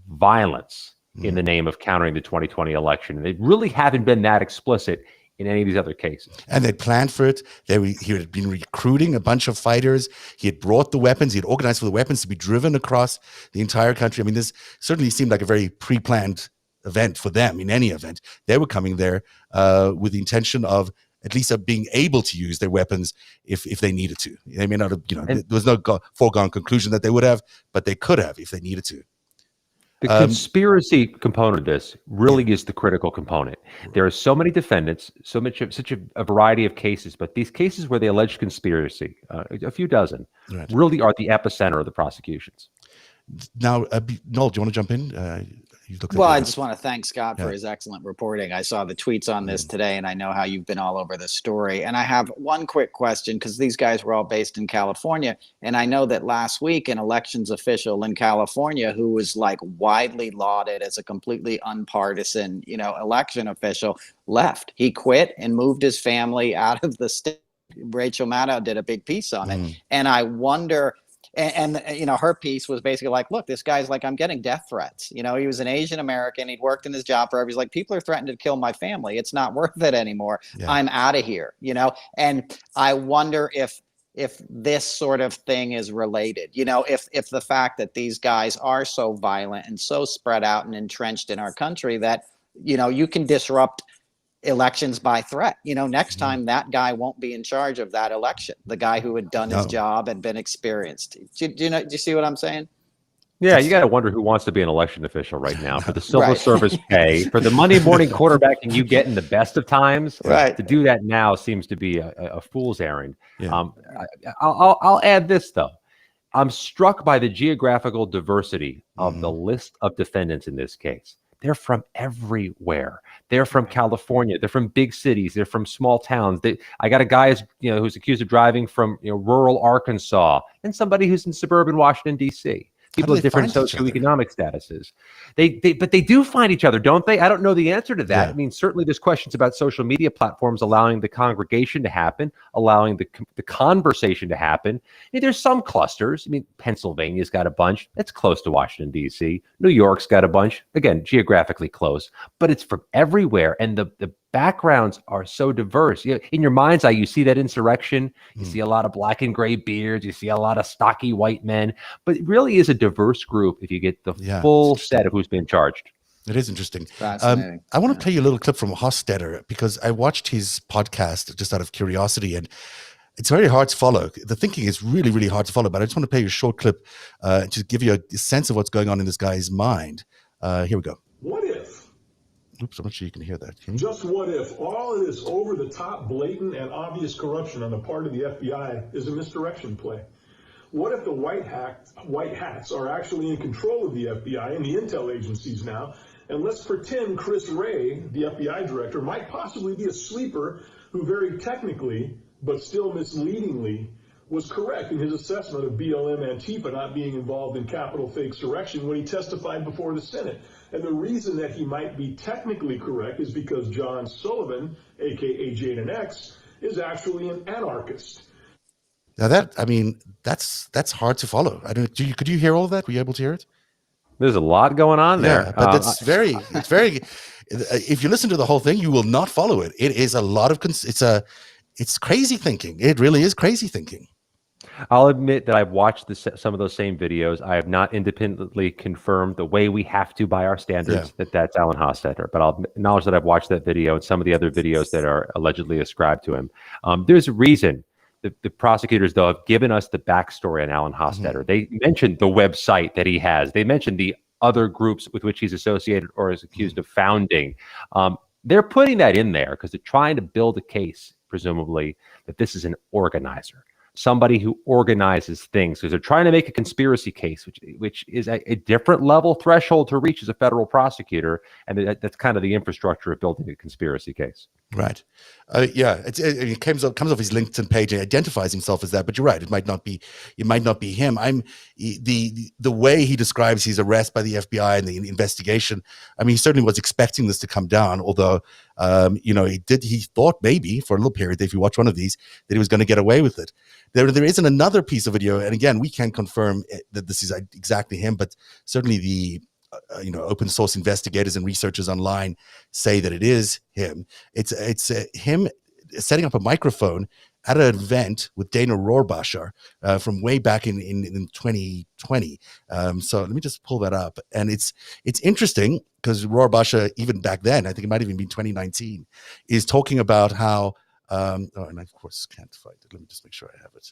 violence in the name of countering the 2020 election. And they really haven't been that explicit in any of these other cases. And they planned for it. He had been recruiting a bunch of fighters. He had brought the weapons. He had organized for the weapons to be driven across the entire country. I mean, this certainly seemed like a very pre-planned event for them. In any event, they were coming there with the intention of at least being able to use their weapons if they needed to. They may not have, there was no foregone conclusion that they would have, but they could have if they needed to. The conspiracy component of this really is the critical component. There are so many defendants, such a variety of cases, but these cases where they allege conspiracy, a few dozen, really are the epicenter of the prosecutions. Now, Noel, do you want to jump in? Well, I just want to thank Scott for his excellent reporting. I saw the tweets on this today, and I know how you've been all over this story. And I have one quick question, because these guys were all based in California. And I know that last week, an elections official in California who was like widely lauded as a completely unpartisan, election official left. He quit and moved his family out of the state. Rachel Maddow did a big piece on it. And I wonder... And her piece was basically like, look, this guy's like, I'm getting death threats. He was an Asian American. He'd worked in his job forever. He's like, people are threatening to kill my family. It's not worth it anymore. Yeah. I'm out of here, And I wonder if this sort of thing is related, if the fact that these guys are so violent and so spread out and entrenched in our country that, you can disrupt elections by threat. Next time that guy won't be in charge of that election, the guy who had done his job and been experienced. Do you see what I'm saying? Yeah, you got to wonder who wants to be an election official right now for the civil service pay, for the Monday morning quarterbacking you get in the best of times. Right. To do that now seems to be a fool's errand. Yeah. I'll add this, though. I'm struck by the geographical diversity of the list of defendants in this case. They're from everywhere. They're from California. They're from big cities. They're from small towns. I got a guy who's accused of driving from rural Arkansas, and somebody who's in suburban Washington, D.C. People with different socioeconomic statuses. But they do find each other, don't they? I don't know the answer to that. Yeah. I mean, certainly there's questions about social media platforms allowing the congregation to happen, allowing the conversation to happen. I mean, there's some clusters. I mean, Pennsylvania's got a bunch. That's close to Washington, D.C. New York's got a bunch. Again, geographically close. But it's from everywhere. And the backgrounds are so diverse. In your mind's eye, you see that insurrection. You see a lot of black and gray beards. You see a lot of stocky white men. But it really is a diverse group if you get the full set of who's been charged. It is interesting. Fascinating. I want to play you a little clip from Hofstadter because I watched his podcast just out of curiosity, and it's very hard to follow. The thinking is really, really hard to follow, but I just want to play you a short clip to give you a sense of what's going on in this guy's mind. Here we go. What if? Oops, I'm not sure you can hear that. Can you? Just what if all of this over-the-top, blatant, and obvious corruption on the part of the FBI is a misdirection play? What if the white hats are actually in control of the FBI and the intel agencies now? And let's pretend Chris Wray, the FBI director, might possibly be a sleeper who very technically, but still misleadingly, was correct in his assessment of BLM Antifa not being involved in Capitol fake surrection when he testified before the Senate. And the reason that he might be technically correct is because John Sullivan, aka Jaden X, is actually an anarchist. Now that's hard to follow. I don't. Could you hear all of that? Were you able to hear it? There's a lot going on there. Yeah, but it's very. If you listen to the whole thing, you will not follow it. It is a lot of. It's crazy thinking. It really is crazy thinking. I'll admit that I've watched some of those same videos. I have not independently confirmed the way we have to by our standards that that's Alan Hostetter, but I'll acknowledge that I've watched that video and some of the other videos that are allegedly ascribed to him. There's a reason the prosecutors, though, have given us the backstory on Alan Hostetter. They mentioned the website that he has. They mentioned the other groups with which he's associated or is accused of founding. They're putting that in there because they're trying to build a case, presumably, that this is an organizer, somebody who organizes things, because they're trying to make a conspiracy case, which is a different level threshold to reach as a federal prosecutor, and that's kind of the infrastructure of building a conspiracy case. Right. It comes off his LinkedIn page and identifies himself as that. But you're right; it might not be him. The way he describes his arrest by the FBI and the investigation. I mean, he certainly was expecting this to come down. Although, he thought maybe for a little period, if you watch one of these, that he was going to get away with it. There isn't another piece of video, and again, we can't confirm that this is exactly him, but certainly the open source investigators and researchers online say that it is him. It's him setting up a microphone at an event with Dana Rohrabacher from way back in 2020. So let me just pull that up. And it's interesting because Rohrabacher, even back then, I think it might even be 2019, is talking about how, and I of course can't find it. Let me just make sure I have it.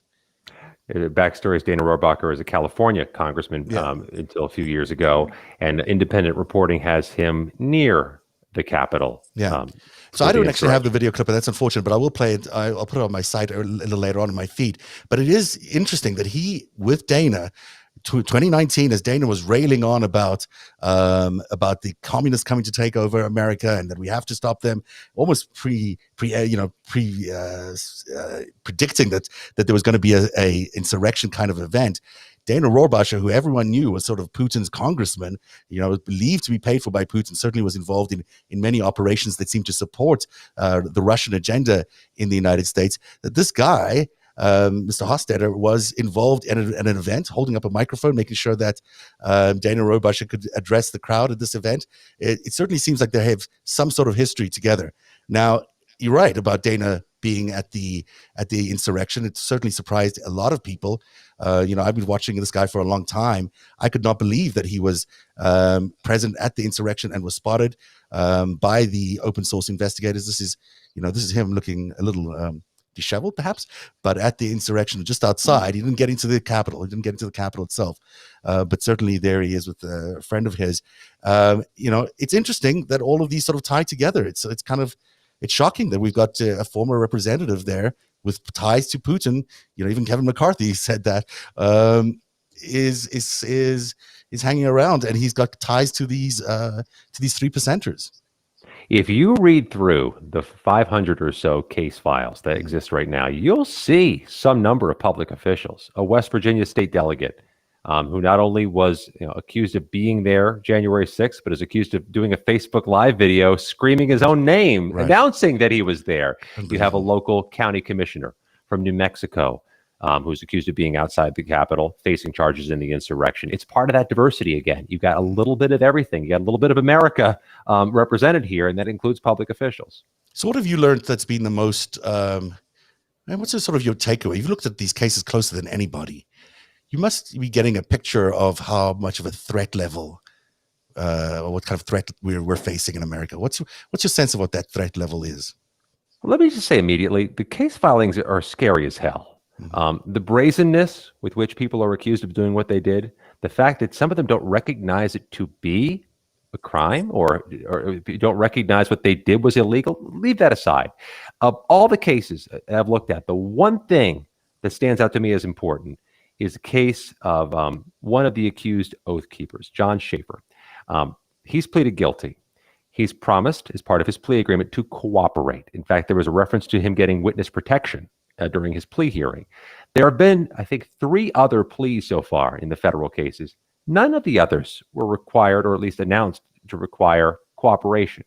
Backstory is Dana Rohrabacher is a California congressman until a few years ago, and independent reporting has him near the Capitol. So I don't actually have the video clip, and that's unfortunate, but I will play it. I'll put it on my site a little later on in my feed. But it is interesting that he, with Dana, 2019, as Dana was railing on about the communists coming to take over America and that we have to stop them, almost predicting that there was going to be a insurrection kind of event. Dana Rohrabacher, who everyone knew was sort of Putin's congressman, believed to be paid for by Putin, certainly was involved in many operations that seemed to support the Russian agenda in the United States, that this guy, Mr. Hostetter, was involved in an event, holding up a microphone, making sure that Dana Rohrabacher could address the crowd at this event. It certainly seems like they have some sort of history together. Now, you're right about Dana being at the insurrection. It certainly surprised a lot of people. I've been watching this guy for a long time. I could not believe that he was present at the insurrection and was spotted by the open source investigators. This is him looking a little disheveled, perhaps, but at the insurrection just outside. He didn't get into the Capitol. He didn't get into the Capitol itself, but certainly there he is with a friend of his. It's interesting that all of these sort of tie together. It's shocking that we've got a former representative there with ties to Putin. Even Kevin McCarthy said that is hanging around, and he's got ties to these 3%ers. If you read through the 500 or so case files that exist right now, you'll see some number of public officials, a West Virginia state delegate who not only was accused of being there January 6th, but is accused of doing a Facebook Live video screaming his own name, announcing that he was there. You have a local county commissioner from New Mexico who's accused of being outside the Capitol, facing charges in the insurrection. It's part of that diversity again. You've got a little bit of everything. You got a little bit of America represented here, and that includes public officials. So what have you learned that's been the most, what's sort of your takeaway? You've looked at these cases closer than anybody. You must be getting a picture of how much of a threat level, or what kind of threat we're facing in America. What's your sense of what that threat level is? Let me just say immediately, the case filings are scary as hell. The brazenness with which people are accused of doing what they did, the fact that some of them don't recognize it to be a crime or don't recognize what they did was illegal, leave that aside. Of all the cases I've looked at, the one thing that stands out to me as important is a case of one of the accused oath keepers, John Schaefer. He's pleaded guilty. He's promised, as part of his plea agreement, to cooperate. In fact, there was a reference to him getting witness protection during his plea hearing. There have been, I think, 3 other pleas so far in the federal cases. None of the others were required, or at least announced to require, cooperation.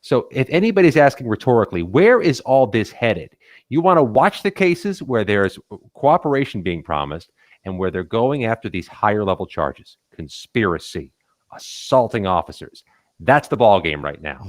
So if anybody's asking rhetorically, where is all this headed? You want to watch the cases where there's cooperation being promised and where they're going after these higher level charges, conspiracy, assaulting officers. That's the ball game right now.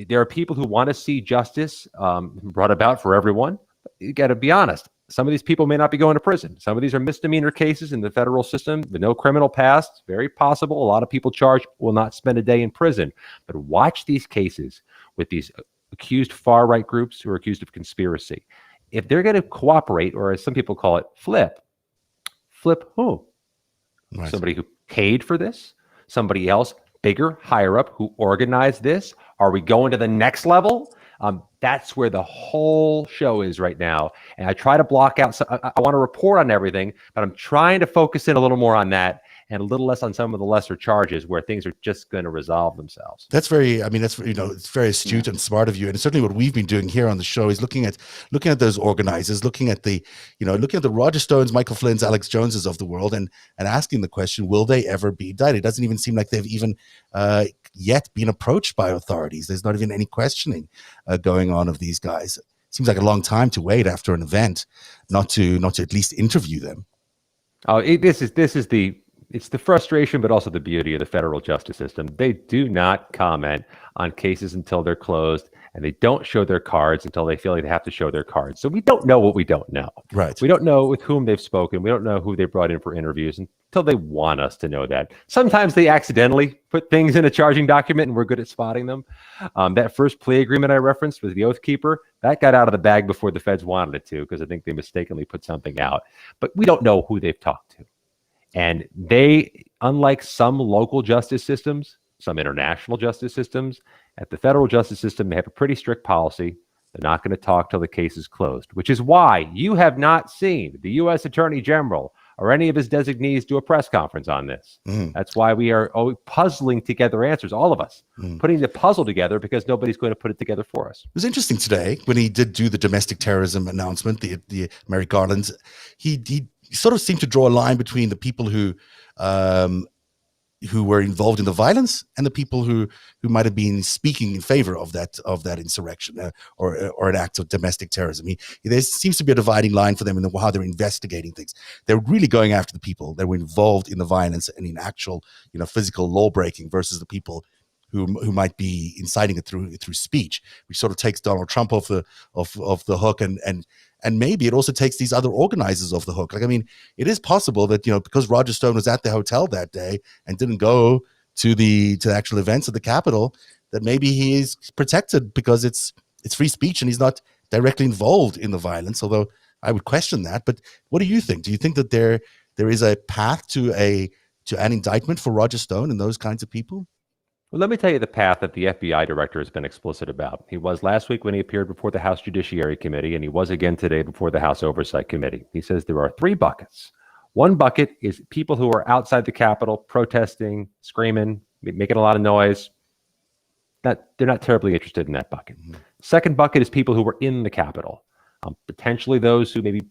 There are people who want to see justice brought about for everyone. You got to be honest. some of these people may not be going to prison. Some of these are misdemeanor cases in the federal system with no criminal past. Very possible. A lot of people charged will not spend a day in prison. But watch these cases with these accused far-right groups who are accused of conspiracy. If they're going to cooperate, or as some people call it, flip who? Right. Somebody who paid for this? Somebody else, bigger, higher up, who organized this? Are we going to the next level? That's where the whole show is right now. And I try to block out, I want to report on everything, but I'm trying to focus in a little more on that and a little less on some of the lesser charges where things are just going to resolve themselves. That's very, I mean, that's, it's very astute and smart of you. And certainly what we've been doing here on the show is looking at those organizers, looking at the Roger Stones, Michael Flynn's, Alex Joneses of the world, and asking the question, will they ever be indicted? It doesn't even seem like they've even yet been approached by authorities. There's not even any questioning going on of these guys. It seems like a long time to wait after an event, not to at least interview them. Oh, it's the frustration, but also the beauty of the federal justice system. They do not comment on cases until they're closed, and they don't show their cards until they feel like they have to show their cards. So we don't know what we don't know. Right. We don't know with whom they've spoken. We don't know who they brought in for interviews until they want us to know that. Sometimes they accidentally put things in a charging document, and we're good at spotting them. That first plea agreement I referenced with the Oath Keeper, that got out of the bag before the feds wanted it to, because I think they mistakenly put something out. But we don't know who they've talked to. And they, unlike some local justice systems, some international justice systems, at the federal justice system, they have a pretty strict policy. They're not going to talk till the case is closed, which is why you have not seen the U.S. Attorney General or any of his designees do a press conference on this. That's why we are always puzzling together answers, all of us, putting the puzzle together, because nobody's going to put it together for us. It was interesting today when he did do the domestic terrorism announcement, the Merrick Garland, he sort of seemed to draw a line between the people who were involved in the violence and the people who might have been speaking in favor of that insurrection or an act of domestic terrorism. There seems to be a dividing line for them in how they're investigating things. They're really going after the people that were involved in the violence and in actual, physical law breaking versus the people who might be inciting it through speech, which sort of takes Donald Trump off the hook, and maybe it also takes these other organizers off the hook. Like, I mean, it is possible that because Roger Stone was at the hotel that day and didn't go to the actual events at the Capitol, that maybe he is protected because it's free speech and he's not directly involved in the violence. Although I would question that. But what do you think? Do you think that there is a path to an indictment for Roger Stone and those kinds of people? Well, let me tell you the path that the FBI director has been explicit about. He was last week when he appeared before the House Judiciary Committee, and he was again today before the House Oversight Committee. He says there are 3 buckets. One bucket is people who are outside the Capitol protesting, screaming, making a lot of noise. They're not terribly interested in that bucket. Second bucket is people who were in the Capitol, potentially those who maybe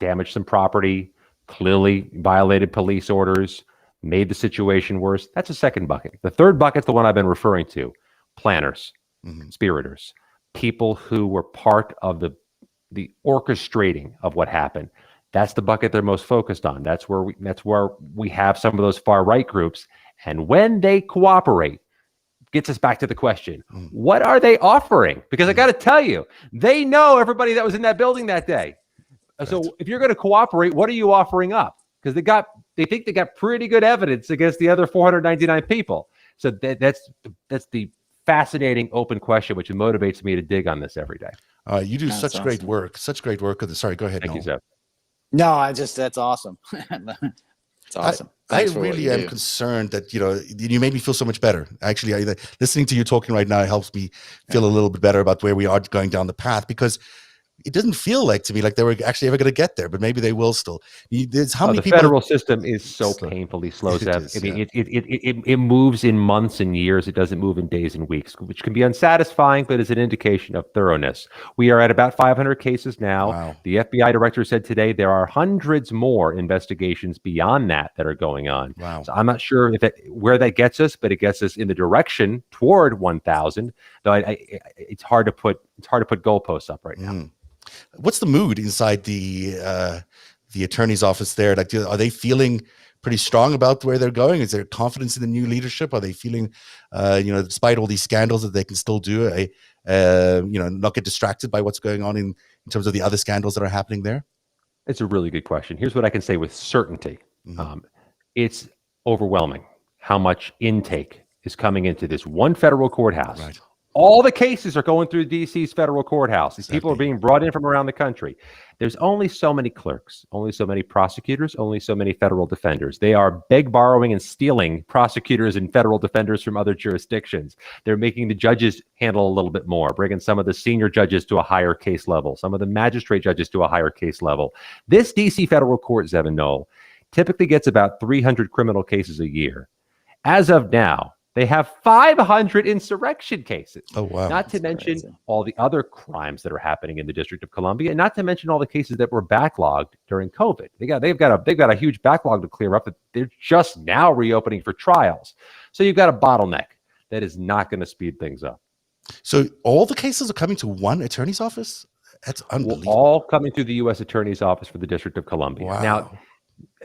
damaged some property, clearly violated police orders, made the situation worse. That's a second bucket. The third bucket's the one I've been referring to: planners, conspirators, people who were part of the orchestrating of what happened. That's the bucket they're most focused on. That's where we have some of those far right groups. And when they cooperate, gets us back to the question: what are they offering? Because I got to tell you, they know everybody that was in that building that day. Right. So if you're going to cooperate, what are you offering up? Because they think they got pretty good evidence against the other 499 people. So that's the fascinating open question, which motivates me to dig on this every day. You do such great work. Sorry, go ahead. Thank you, Zev. No, that's awesome. It's awesome. I really am concerned that, you made me feel so much better. Actually, listening to you talking right now helps me feel a little bit better about where we are going down the path, because it doesn't feel like to me like they were actually ever going to get there, but maybe they will still. There's how many the federal system is so painfully slow, Zev. I mean, it moves in months and years. It doesn't move in days and weeks, which can be unsatisfying, but is an indication of thoroughness. We are at about 500 cases now. Wow. The FBI director said today there are hundreds more investigations beyond that are going on. Wow. So I'm not sure where that gets us, but it gets us in the direction toward 1,000. Though it's hard to put goalposts up right now. What's the mood inside the attorney's office there? Like, are they feeling pretty strong about where they're going? Is there confidence in the new leadership? Are they feeling, despite all these scandals, that they can still do not get distracted by what's going on in terms of the other scandals that are happening there? It's a really good question. Here's what I can say with certainty. It's overwhelming how much intake is coming into this one federal courthouse. Right. All the cases are going through DC's federal courthouse. These people are being brought in from around the country. There's only so many clerks, only so many prosecutors, only so many federal defenders. They are borrowing, and stealing prosecutors and federal defenders from other jurisdictions. They're making the judges handle a little bit more, bringing some of the senior judges to a higher case level, some of the magistrate judges to a higher case level. This DC federal court, Zevin Knoll, typically gets about 300 criminal cases a year. As of now, they have 500 insurrection cases. Oh, wow. Not to mention all the other crimes that are happening in the District of Columbia, and not to mention all the cases that were backlogged during COVID. They've got a huge backlog to clear up that they're just now reopening for trials. So you've got a bottleneck that is not going to speed things up. So all the cases are coming to one attorney's office? That's unbelievable. All coming through the U.S. Attorney's Office for the District of Columbia. Wow. Now,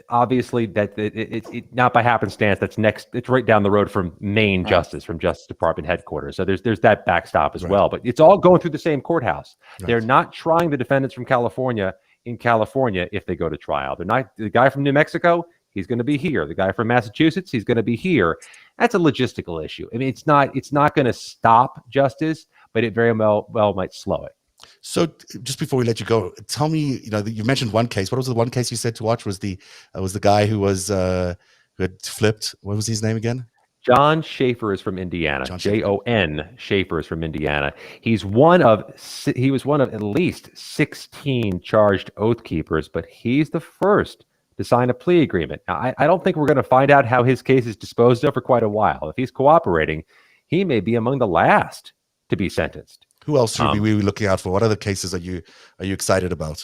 obviously, that it not by happenstance. That's next. It's right down the road from Maine Justice, from Justice Department headquarters. So there's that backstop as well. But it's all going through the same courthouse. Right. They're not trying the defendants from California in California if they go to trial. They're not. The guy from New Mexico, he's going to be here. The guy from Massachusetts, he's going to be here. That's a logistical issue. I mean, it's not going to stop justice, but it very well might slow it. So just before we let you go, tell me, you mentioned one case. What was the one case you said to watch? Was the guy who who had flipped? What was his name again? John Schaefer is from Indiana. Jon Schaefer is from Indiana. He was one of at least 16 charged oath keepers, but he's the first to sign a plea agreement. Now, I don't think we're going to find out how his case is disposed of for quite a while. If he's cooperating, he may be among the last to be sentenced. Who else should we be looking out for? What other cases are you excited about?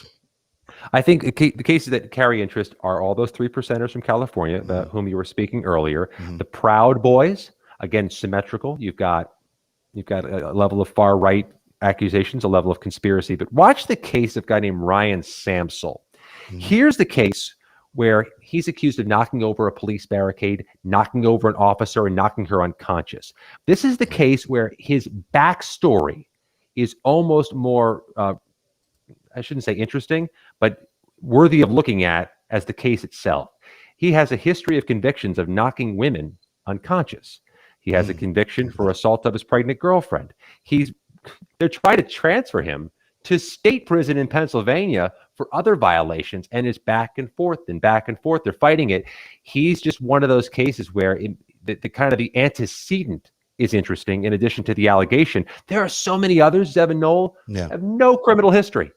I think the cases that carry interest are all those 3%ers from California, whom you were speaking earlier. The Proud Boys, again, symmetrical. You've got a level of far right accusations, a level of conspiracy. But watch the case of a guy named Ryan Samsel. Here's the case where he's accused of knocking over a police barricade, knocking over an officer, and knocking her unconscious. This is the case where his backstory is almost more, I shouldn't say interesting, but worthy of looking at as the case itself. He has a history of convictions of knocking women unconscious. He has a conviction for assault of his pregnant girlfriend. They're trying to transfer him to state prison in Pennsylvania for other violations, and it's back and forth and back and forth. They're fighting it. He's just one of those cases where the kind of the antecedent is interesting. In addition to the allegation, there are so many others, Zevin Knoll, have no criminal history,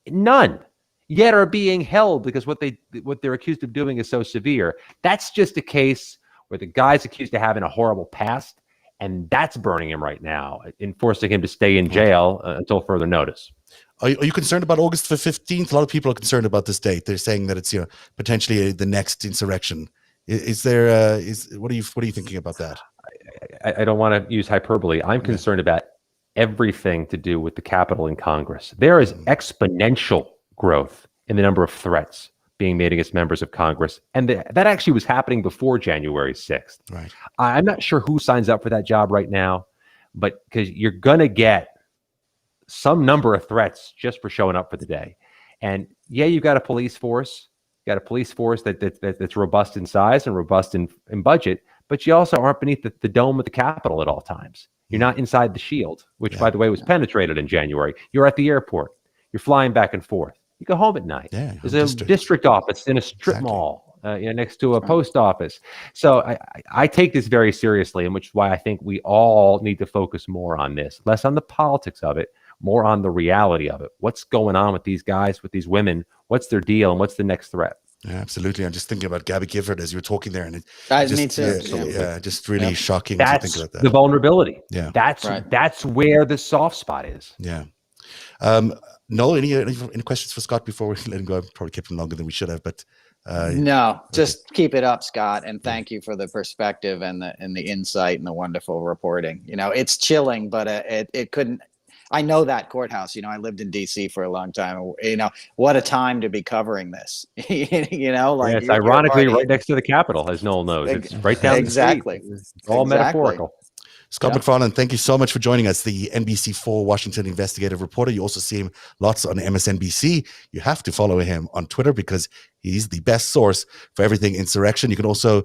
none, yet are being held because what they're accused of doing is so severe. That's just a case where the guy's accused of having a horrible past, and that's burning him right now, enforcing him to stay in jail until further notice. Are you concerned about August 15th? A lot of people are concerned about this date. They're saying that it's potentially the next insurrection. What are you thinking about that? I don't want to use hyperbole. I'm concerned about everything to do with the Capitol and Congress. There is exponential growth in the number of threats being made against members of Congress. And that actually was happening before January 6th. Right. I'm not sure who signs up for that job right now, but because you're going to get some number of threats just for showing up for the day. And you've got a police force. You got a police force that's robust in size and robust in budget, but you also aren't beneath the dome of the Capitol at all times. You're not inside the shield, which, by the way, was penetrated in January. You're at the airport. You're flying back and forth. You go home at night. There's a district office in a strip mall next to a post office. So I take this very seriously, and which is why I think we all need to focus more on this, less on the politics of it, more on the reality of it. What's going on with these guys, with these women? What's their deal, and what's the next threat? Yeah, absolutely. I'm just thinking about Gabby Gifford as you were talking there, and me too. Just really shocking to think about that. The vulnerability. Yeah, that's where the soft spot is. Yeah. Noel, any questions for Scott before we let him go? I probably kept him longer than we should have, but no, just keep it up, Scott, and thank you for the perspective and the insight and the wonderful reporting. It's chilling, but it couldn't. I know that courthouse. I lived in DC for a long time. What a time to be covering this. It's ironically right next to the Capitol, as Noel knows. It's right down exactly. the street. It's all metaphorical. Scott Yeah. McFarlane, thank you so much for joining us, the NBC4 Washington investigative reporter. You also see him lots on MSNBC. You have to follow him on Twitter because he's the best source for everything insurrection. You can also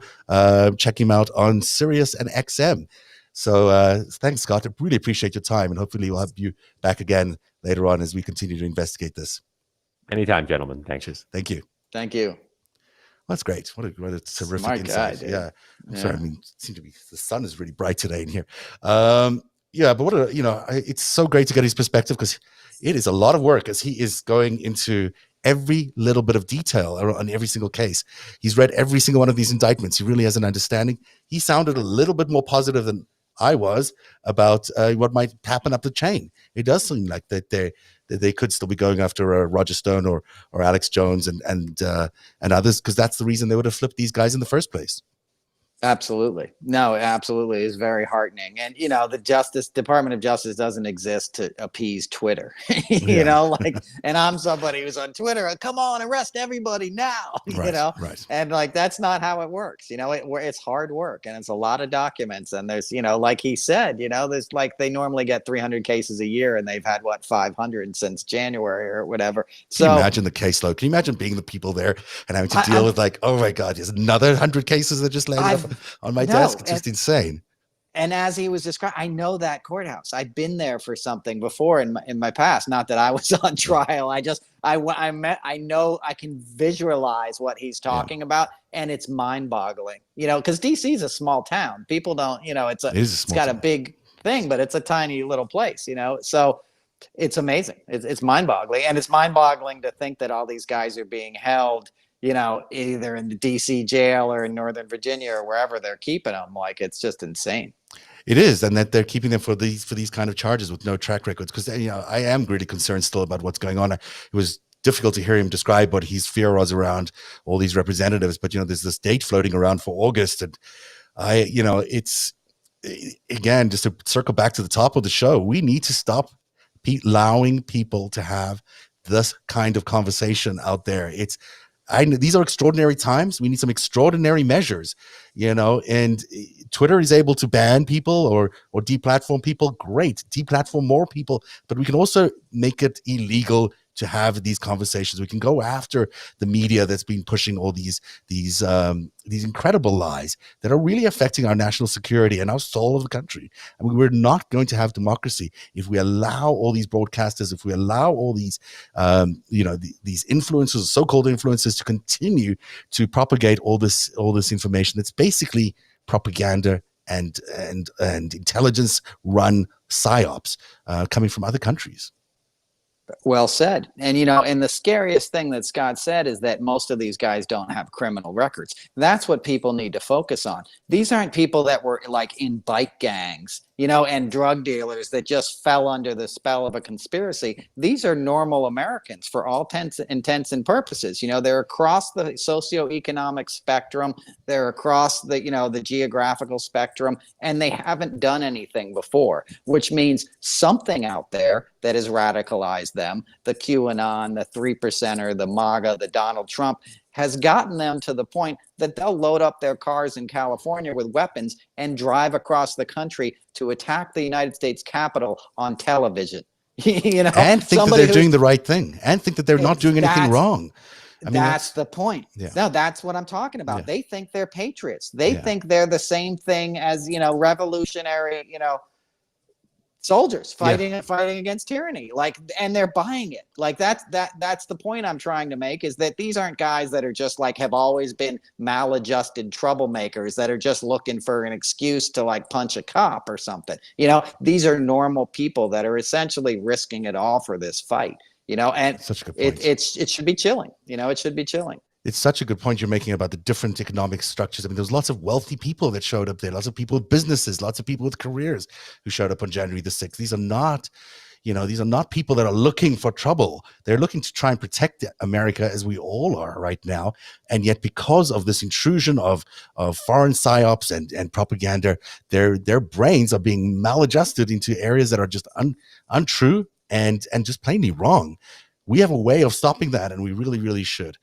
check him out on Sirius and XM. So thanks, Scott. I really appreciate your time, and hopefully we'll have you back again later on as we continue to investigate this. Anytime, gentlemen. Thanks. Cheers. Thank you. Thank you. That's great. What a terrific Smart insight. guy, dude. Yeah. I'm Yeah. sorry. I mean, it seems to be the sun is really bright today in here. Yeah, but it's so great to get his perspective because it is a lot of work as he is going into every little bit of detail on every single case. He's read every single one of these indictments. He really has an understanding. He sounded a little bit more positive than I was about what might happen up the chain. It does seem like that they could still be going after Roger Stone or Alex Jones and others, because that's the reason they would have flipped these guys in the first place. Absolutely. No, absolutely. It's very heartening. And, the Department of Justice doesn't exist to appease Twitter, and I'm somebody who's on Twitter, come on, arrest everybody now, Right. and that's not how it works. It's hard work and it's a lot of documents. And there's, like he said, there's they normally get 300 cases a year and they've had 500 since January or whatever. So can you imagine the caseload? Can you imagine being the people there and having to deal with oh my God, there's another 100 cases that just landed up on my desk? It's just insane. And as he was describing, I know that courthouse. I've been there for something before in my past. Not that I was on trial. I know I can visualize what he's talking about, and it's mind-boggling. Because DC is a small town. People don't. It's got a big thing, but it's a tiny little place. So it's amazing. It's mind-boggling, and it's mind-boggling to think that all these guys are being held, either in the DC jail or in Northern Virginia or wherever they're keeping them. It's just insane. It is, and that they're keeping them for these kind of charges with no track records. Because I am really concerned still about what's going on. It was difficult to hear him describe what his fear was around all these representatives. But there's this date floating around for August, and it's again, just to circle back to the top of the show, we need to stop allowing people to have this kind of conversation out there. These are extraordinary times. We need some extraordinary measures, and Twitter is able to ban people or deplatform people. Great. Deplatform more people, but we can also make it illegal to have these conversations. We can go after the media that's been pushing all these incredible lies that are really affecting our national security and our soul of the country. I mean, we're not going to have democracy if we allow all these broadcasters, if we allow all these, these influencers, so-called influencers, to continue to propagate all this information that's basically propaganda and intelligence run psyops coming from other countries. Well said. And, and the scariest thing that Scott said is that most of these guys don't have criminal records. That's what people need to focus on. These aren't people that were in bike gangs, and drug dealers that just fell under the spell of a conspiracy. These are normal Americans for all intents and purposes. They're across the socioeconomic spectrum. They're across the, the geographical spectrum, and they haven't done anything before, which means something out there that has radicalized them, the QAnon, the 3%er, the MAGA, the Donald Trump, has gotten them to the point that they'll load up their cars in California with weapons and drive across the country to attack the United States Capitol on television. And think that they're doing the right thing, and think that they're not doing anything wrong. That's the point. Yeah. No, that's what I'm talking about. Yeah. They think they're patriots. They think they're the same thing as, revolutionary, soldiers fighting against tyranny, and they're buying it. That's the point I'm trying to make, is that these aren't guys that are just have always been maladjusted troublemakers that are just looking for an excuse to punch a cop or something. These are normal people that are essentially risking it all for this fight. And such a good point. It should be chilling. It should be chilling. It's such a good point you're making about the different economic structures. I mean, there's lots of wealthy people that showed up there, lots of people with businesses, lots of people with careers who showed up on January the 6th. These are not people that are looking for trouble. They're looking to try and protect America, as we all are right now. And yet, because of this intrusion of foreign psyops and propaganda, their brains are being maladjusted into areas that are just untrue and just plainly wrong. We have a way of stopping that, and we really, really should.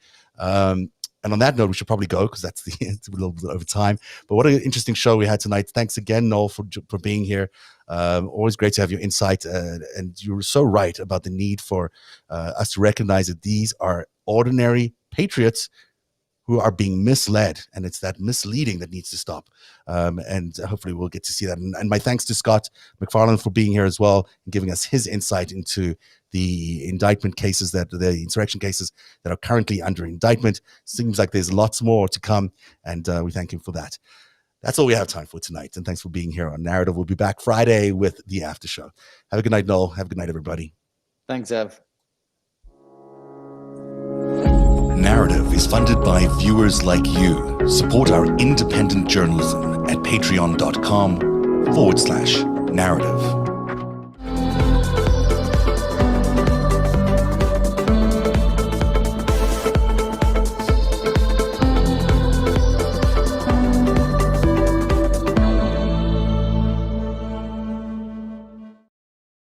And on that note, we should probably go because that's it's a little bit over time. But what an interesting show we had tonight. Thanks again, Noel, for being here. Always great to have your insight. And you were so right about the need for us to recognize that these are ordinary patriots who are being misled, and it's that misleading that needs to stop. And hopefully we'll get to see that. And my thanks to Scott McFarlane for being here as well and giving us his insight into the indictment cases, the insurrection cases that are currently under indictment. Seems like there's lots more to come, and we thank him for that. That's all we have time for tonight. And thanks for being here on Narrative. We'll be back Friday with the after show. Have a good night, Noel. Have a good night, everybody. Thanks, Ev. Narrative is funded by viewers like you. Support our independent journalism at patreon.com/narrative.